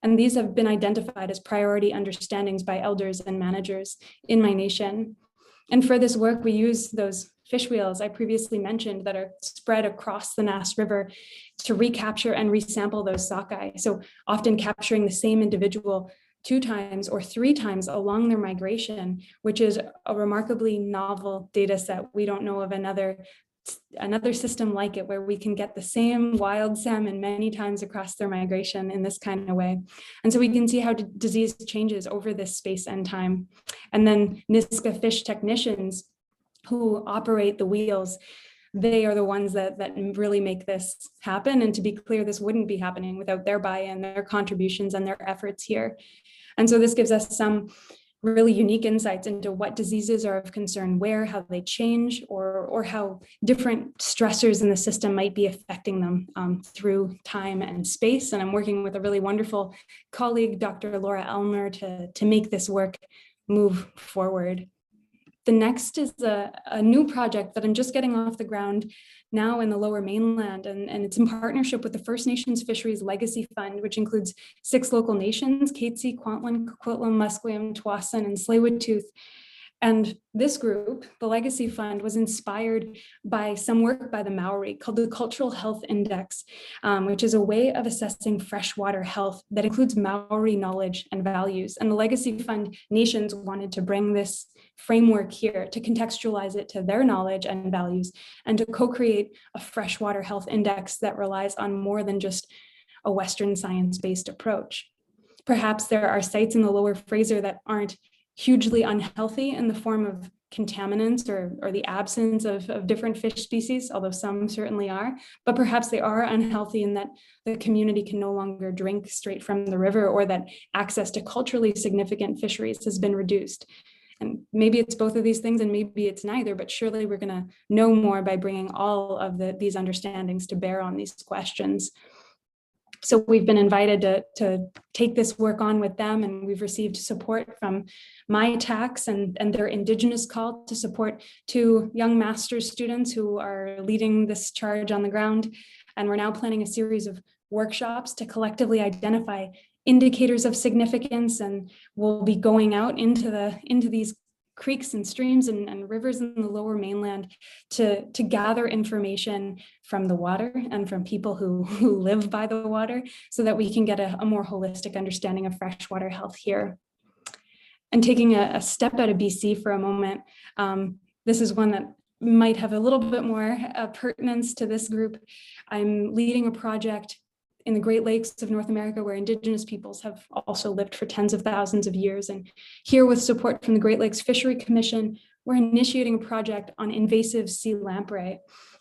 And these have been identified as priority understandings by elders and managers in my nation. And for this work, we use those fish wheels I previously mentioned that are spread across the Nass River to recapture and resample those sockeye. So often capturing the same individual 2 times or 3 times along their migration, which is a remarkably novel data set. We don't know of another system like it where we can get the same wild salmon many times across their migration in this kind of way. And so we can see how disease changes over this space and time. And then Nisga'a fish technicians who operate the wheels, they are the ones that really make this happen. And to be clear, this wouldn't be happening without their buy-in, their contributions, and their efforts here. And so this gives us some really unique insights into what diseases are of concern where, how they change, or how different stressors in the system might be affecting them through time and space. And I'm working with a really wonderful colleague, Dr. Laura Elmer, to make this work move forward. The next is a new project that I'm just getting off the ground now in the Lower Mainland, and it's in partnership with the First Nations Fisheries Legacy Fund, which includes 6 local nations: Katzie, Kwantlen, Coquitlam, Musqueam, Tsawwassen, and Tsleil-Waututh. And this group, the Legacy Fund, was inspired by some work by the Maori called the Cultural Health Index, which is a way of assessing freshwater health that includes Maori knowledge and values. And the Legacy Fund nations wanted to bring this framework here to contextualize it to their knowledge and values, and to co-create a freshwater health index that relies on more than just a Western science-based approach. Perhaps there are sites in the Lower Fraser that aren't hugely unhealthy in the form of contaminants or the absence of different fish species, although some certainly are, but perhaps they are unhealthy in that the community can no longer drink straight from the river, or that access to culturally significant fisheries has been reduced. And maybe it's both of these things, and maybe it's neither, but surely we're going to know more by bringing all of these understandings to bear on these questions. So we've been invited to take this work on with them, and we've received support from my tax and their Indigenous call to support 2 young master's students who are leading this charge on the ground. And we're now planning a series of workshops to collectively identify indicators of significance, and we'll be going out into these creeks and streams and rivers in the Lower Mainland to gather information from the water and from people who live by the water, so that we can get a more holistic understanding of freshwater health here. And taking a step out of BC for a moment, this is one that might have a little bit more pertinence to this group. I'm leading a project in the Great Lakes of North America, where Indigenous peoples have also lived for tens of thousands of years. And here, with support from the Great Lakes Fishery Commission, we're initiating a project on invasive sea lamprey.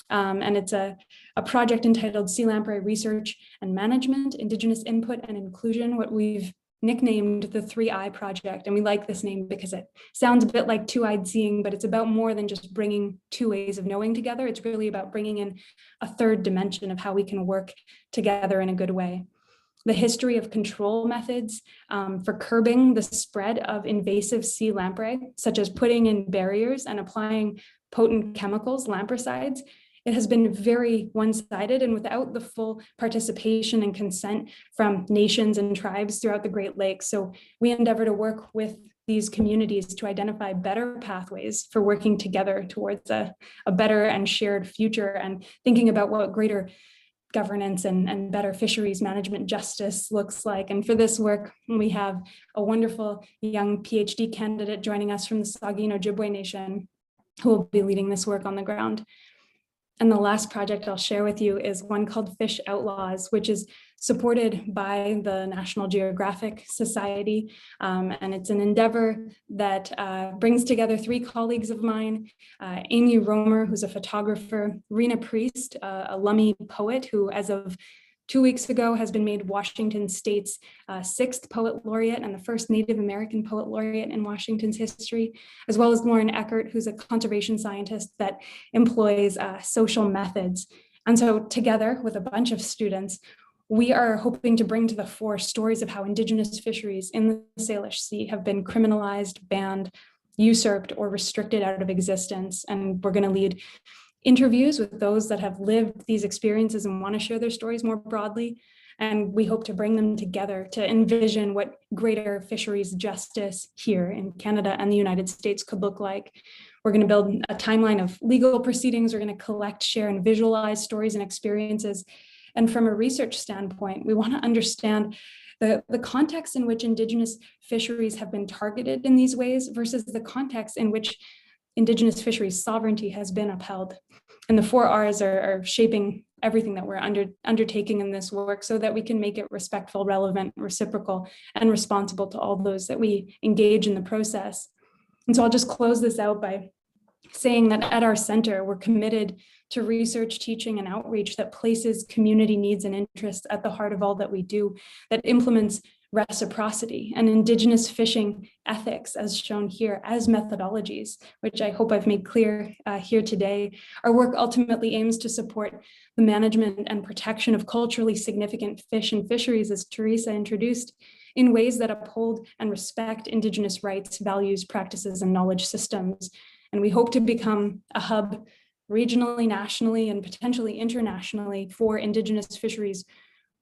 And it's a project entitled Sea Lamprey Research and Management, Indigenous Input and Inclusion, what we've nicknamed the 3I Project. And we like this name because it sounds a bit like two-eyed seeing, but it's about more than just bringing 2 ways of knowing together. It's really about bringing in a 3rd dimension of how we can work together in a good way. The history of control methods for curbing the spread of invasive sea lamprey, such as putting in barriers and applying potent chemicals, lampricides, it has been very one-sided, and without the full participation and consent from nations and tribes throughout the Great Lakes. So we endeavor to work with these communities to identify better pathways for working together towards a better and shared future, and thinking about what greater governance and better fisheries management justice looks like. And for this work, we have a wonderful young PhD candidate joining us from the Saugeen Ojibwe Nation, who will be leading this work on the ground. And the last project I'll share with you is one called Fish Outlaws, which is supported by the National Geographic Society. And it's an endeavor that brings together 3 colleagues of mine, Amy Romer, who's a photographer, Rena Priest, a Lummi poet who, as of 2 weeks ago, has been made Washington State's 6th poet laureate and the first Native American poet laureate in Washington's history, as well as Lauren Eckert, who's a conservation scientist that employs social methods. And so together with a bunch of students, we are hoping to bring to the fore stories of how Indigenous fisheries in the Salish Sea have been criminalized, banned, usurped, or restricted out of existence. And we're going to lead interviews with those that have lived these experiences and want to share their stories more broadly. And we hope to bring them together to envision what greater fisheries justice here in Canada and the United States could look like. We're going to build a timeline of legal proceedings. We're going to collect, share, and visualize stories and experiences. And from a research standpoint, we want to understand the context in which Indigenous fisheries have been targeted in these ways versus the context in which Indigenous fisheries sovereignty has been upheld. And the 4 R's are shaping everything that we're undertaking in this work, so that we can make it respectful, relevant, reciprocal, and responsible to all those that we engage in the process. And so I'll just close this out by saying that at our center, we're committed to research, teaching, and outreach that places community needs and interests at the heart of all that we do, that implements reciprocity and Indigenous fishing ethics, as shown here, as methodologies, which I hope I've made clear here today. Our work ultimately aims to support the management and protection of culturally significant fish and fisheries, as Teresa introduced, in ways that uphold and respect Indigenous rights, values, practices, and knowledge systems. And we hope to become a hub regionally, nationally, and potentially internationally for Indigenous fisheries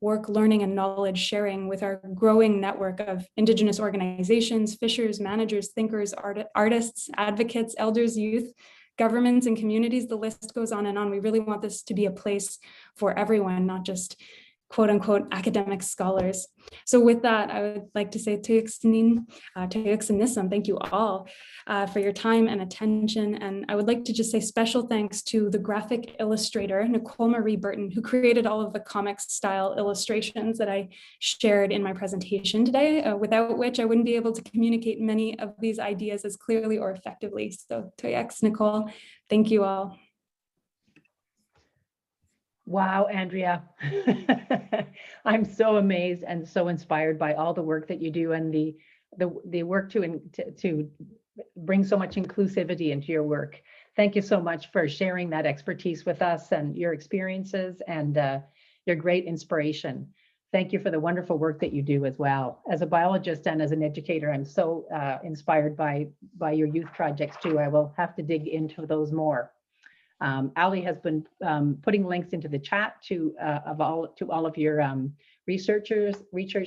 work, learning, and knowledge sharing with our growing network of Indigenous organizations, fishers, managers, thinkers, artists, advocates, elders, youth, governments, and communities. The list goes on and on. We really want this to be a place for everyone, not just quote unquote academic scholars. So with that, I would like to say thank you all for your time and attention. And I would like to just say special thanks to the graphic illustrator, Nicole Marie Burton, who created all of the comics style illustrations that I shared in my presentation today, without which I wouldn't be able to communicate many of these ideas as clearly or effectively. So Toyex, Nicole, thank you all. Wow, Andrea. I'm so amazed and so inspired by all the work that you do and the work to bring so much inclusivity into your work. Thank you so much for sharing that expertise with us and your experiences and your great inspiration. Thank you for the wonderful work that you do as well. As a biologist and as an educator, I'm so inspired by your youth projects too. I will have to dig into those more. Ali has been putting links into the chat to all of your research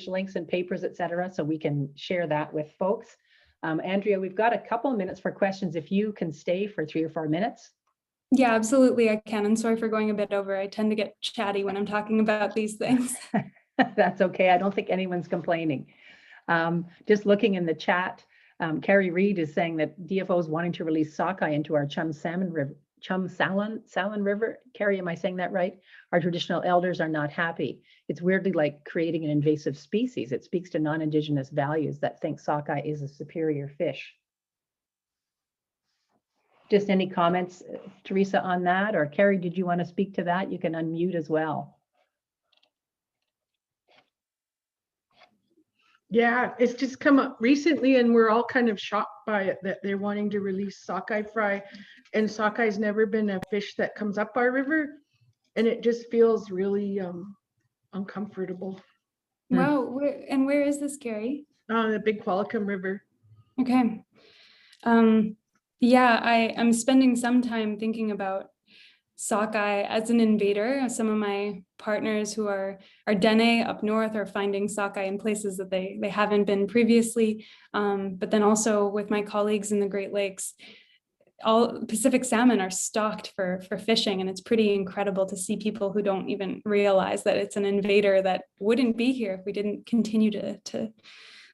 links and papers, etc. So we can share that with folks. Andrea, we've got a couple of minutes for questions. If you can stay for 3 or 4 minutes. Yeah, absolutely, I can. And sorry for going a bit over. I tend to get chatty when I'm talking about these things. That's okay. I don't think anyone's complaining. Just looking in the chat, Carrie Reid is saying that DFO is wanting to release sockeye into our Chum Salmon River. Carrie, am I saying that right? Our traditional elders are not happy. It's weirdly like creating an invasive species. It speaks to non-Indigenous values that think sockeye is a superior fish. Just any comments, Teresa, on that? Or Carrie, did you want to speak to that? You can unmute as well. Yeah, it's just come up recently and we're all kind of shocked by it that they're wanting to release sockeye fry. And sockeye never been a fish that comes up our river. And it just feels really uncomfortable. Wow, where is this, Carrie? The Big Qualicum River. Okay. Yeah, I'm spending some time thinking about sockeye as an invader. Some of my partners who are Dene up north are finding sockeye in places that they haven't been previously. But then also with my colleagues in the Great Lakes, all Pacific salmon are stocked for fishing, and it's pretty incredible to see people who don't even realize that it's an invader that wouldn't be here if we didn't continue to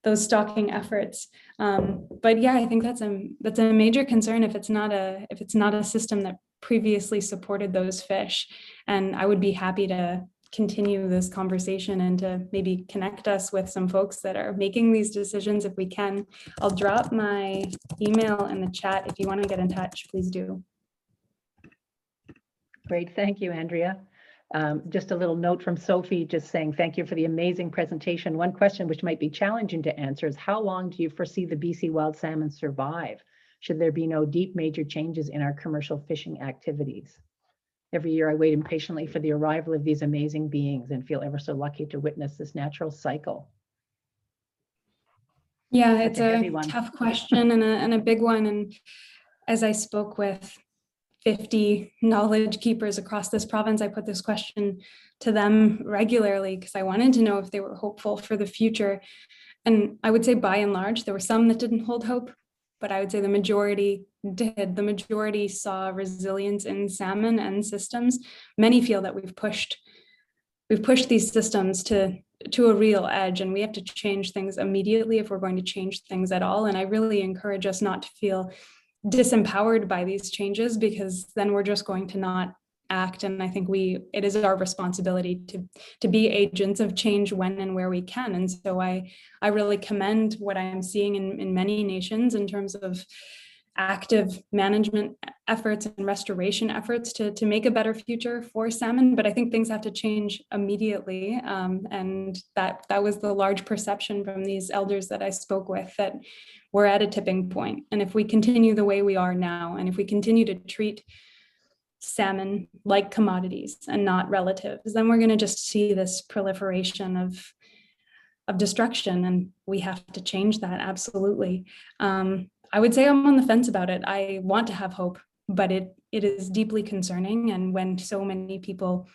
those stocking efforts. But yeah, I think that's a major concern if it's not a system that previously supported those fish. And I would be happy to continue this conversation and to maybe connect us with some folks that are making these decisions if we can. I'll drop my email in the chat. If you want to get in touch, please do. Great, thank you, Andrea. Just a little note from Sophie just saying thank you for the amazing presentation. One question which might be challenging to answer is how long do you foresee the BC wild salmon survive? Should there be no deep major changes in our commercial fishing activities? Every year I wait impatiently for the arrival of these amazing beings and feel ever so lucky to witness this natural cycle. Yeah, it's a tough question and a big one. And as I spoke with 50 knowledge keepers across this province, I put this question to them regularly because I wanted to know if they were hopeful for the future. And I would say by and large, there were some that didn't hold hope, but I would say the majority did. The majority saw resilience in salmon and systems. Many feel that we've pushed these systems to a real edge, and we have to change things immediately if we're going to change things at all. And I really encourage us not to feel disempowered by these changes, because then we're just going to not act. And I think it is our responsibility to be agents of change when and where we can. And so I really commend what I'm seeing in many nations in terms of active management efforts and restoration efforts to make a better future for salmon. But I think things have to change immediately. And that was the large perception from these elders that I spoke with, that we're at a tipping point. And if we continue the way we are now, and if we continue to treat salmon like commodities and not relatives, then we're going to just see this proliferation of destruction, and we have to change that, absolutely. I would say I'm on the fence about it. I want to have hope, but it is deeply concerning. And when so many people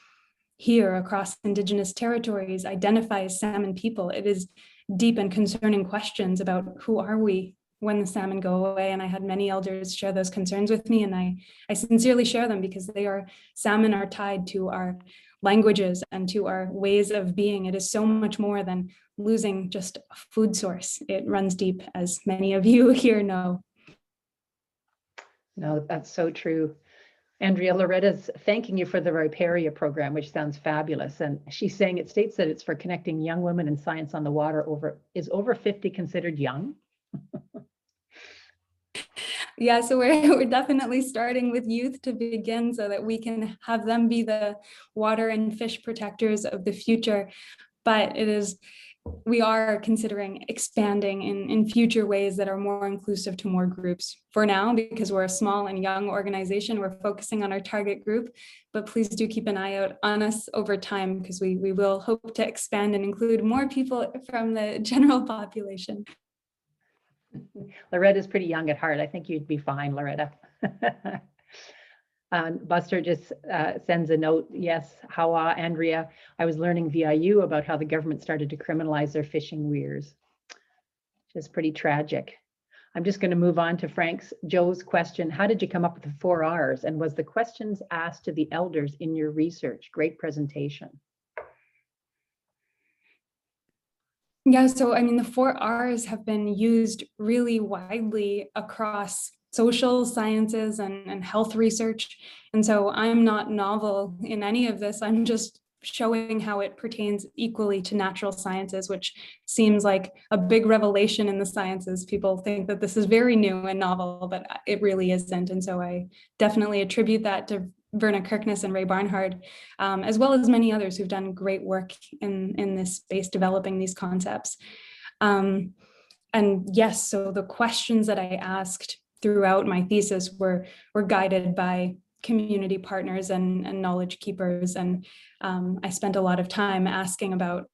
here across Indigenous territories identify as salmon people, it is deep and concerning questions about who are we when the salmon go away. And I had many elders share those concerns with me, and I sincerely share them because salmon are tied to our languages and to our ways of being. It is so much more than losing just a food source. It runs deep, as many of you here know. No, that's so true. Andrea, Loretta's thanking you for the Riparian program, which sounds fabulous. And she's saying it states that it's for connecting young women in science on the water. Is over 50 considered young? Yeah, so we're definitely starting with youth to begin so that we can have them be the water and fish protectors of the future. But we are considering expanding in future ways that are more inclusive to more groups. For now, because we're a small and young organization, we're focusing on our target group, but please do keep an eye out on us over time, because we will hope to expand and include more people from the general population. Loretta's pretty young at heart. I think you'd be fine, Loretta. Buster just sends a note. Yes, Hawa, Andrea, I was learning via you about how the government started to criminalize their fishing weirs. Which is pretty tragic. I'm just going to move on to Joe's question. How did you come up with the 4 R's? And was the questions asked to the elders in your research? Great presentation. Yeah, so I mean, the 4 R's have been used really widely across social sciences and health research. And so I'm not novel in any of this. I'm just showing how it pertains equally to natural sciences, which seems like a big revelation in the sciences. People think that this is very new and novel, but it really isn't. And so I definitely attribute that to Verna Kirkness and Ray Barnhard, as well as many others who've done great work in this space, developing these concepts. And yes, so the questions that I asked throughout my thesis were guided by community partners and knowledge keepers. And I spent a lot of time asking about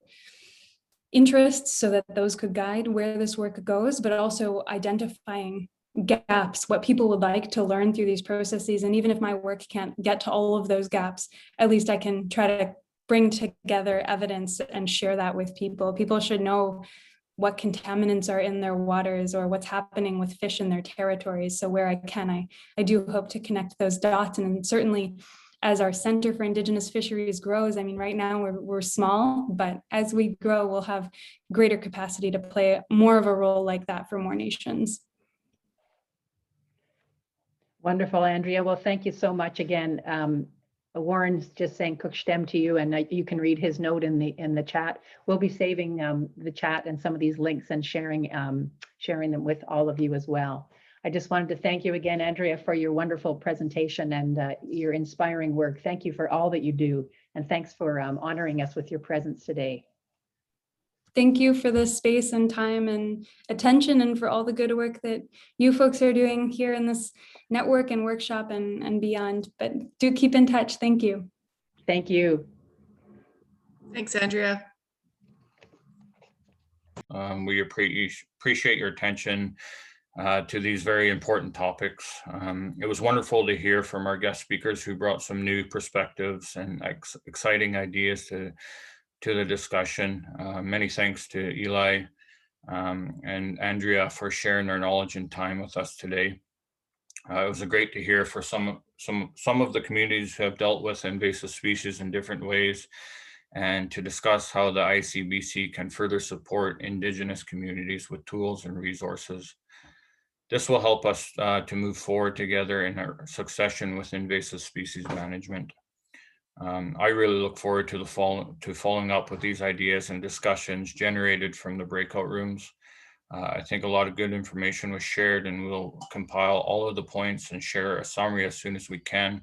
interests so that those could guide where this work goes, but also identifying gaps, what people would like to learn through these processes. And even if my work can't get to all of those gaps, at least I can try to bring together evidence and share that with people. People should know what contaminants are in their waters or what's happening with fish in their territories. So where I can, I do hope to connect those dots. And certainly as our Center for Indigenous Fisheries grows, I mean, right now we're small, but as we grow, we'll have greater capacity to play more of a role like that for more nations. Wonderful, Andrea. Well, thank you so much again. Warren's just saying "cook stem" to you, and you can read his note in the chat. We'll be saving the chat and some of these links and sharing them with all of you as well. I just wanted to thank you again, Andrea, for your wonderful presentation and your inspiring work. Thank you for all that you do, and thanks for honoring us with your presence today. Thank you for the space and time and attention, and for all the good work that you folks are doing here in this network and workshop and beyond. But do keep in touch. Thank you. Thank you. Thanks, Andrea. We appreciate your attention to these very important topics. It was wonderful to hear from our guest speakers who brought some new perspectives and exciting ideas to the discussion. Many thanks to Eli and Andrea for sharing their knowledge and time with us today. It was great to hear for some of the communities who have dealt with invasive species in different ways, and to discuss how the ISCBC can further support Indigenous communities with tools and resources. This will help us to move forward together in our succession with invasive species management. I really look forward to following up with these ideas and discussions generated from the breakout rooms. I think a lot of good information was shared, and we'll compile all of the points and share a summary as soon as we can.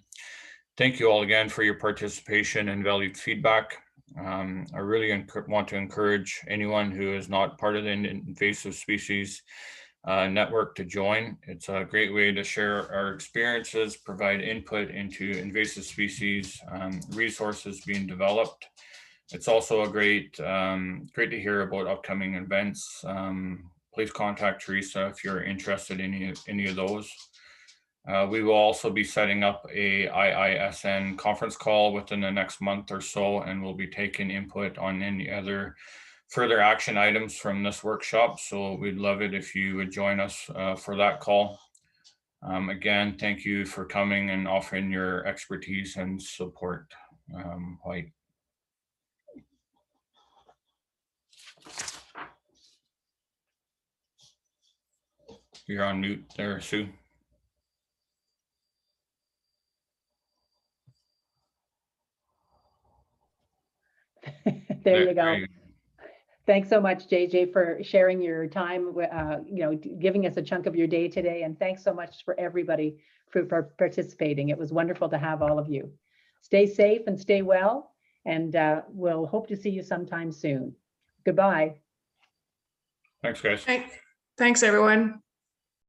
Thank you all again for your participation and valued feedback. I really want to encourage anyone who is not part of the invasive species network to join. It's a great way to share our experiences, provide input into invasive species resources being developed. It's also a great to hear about upcoming events please contact Teresa if you're interested in any of those. We will also be setting up a IISN conference call within the next month or so, and we'll be taking input on any other further action items from this workshop. So we'd love it if you would join us for that call. Again, thank you for coming and offering your expertise and support. White. You're on mute there, Sue. There you go. Thanks so much, JJ, for sharing your time, giving us a chunk of your day today. And thanks so much for everybody for participating. It was wonderful to have all of you. Stay safe and stay well, and we'll hope to see you sometime soon. Goodbye. Thanks, guys. Thanks, everyone.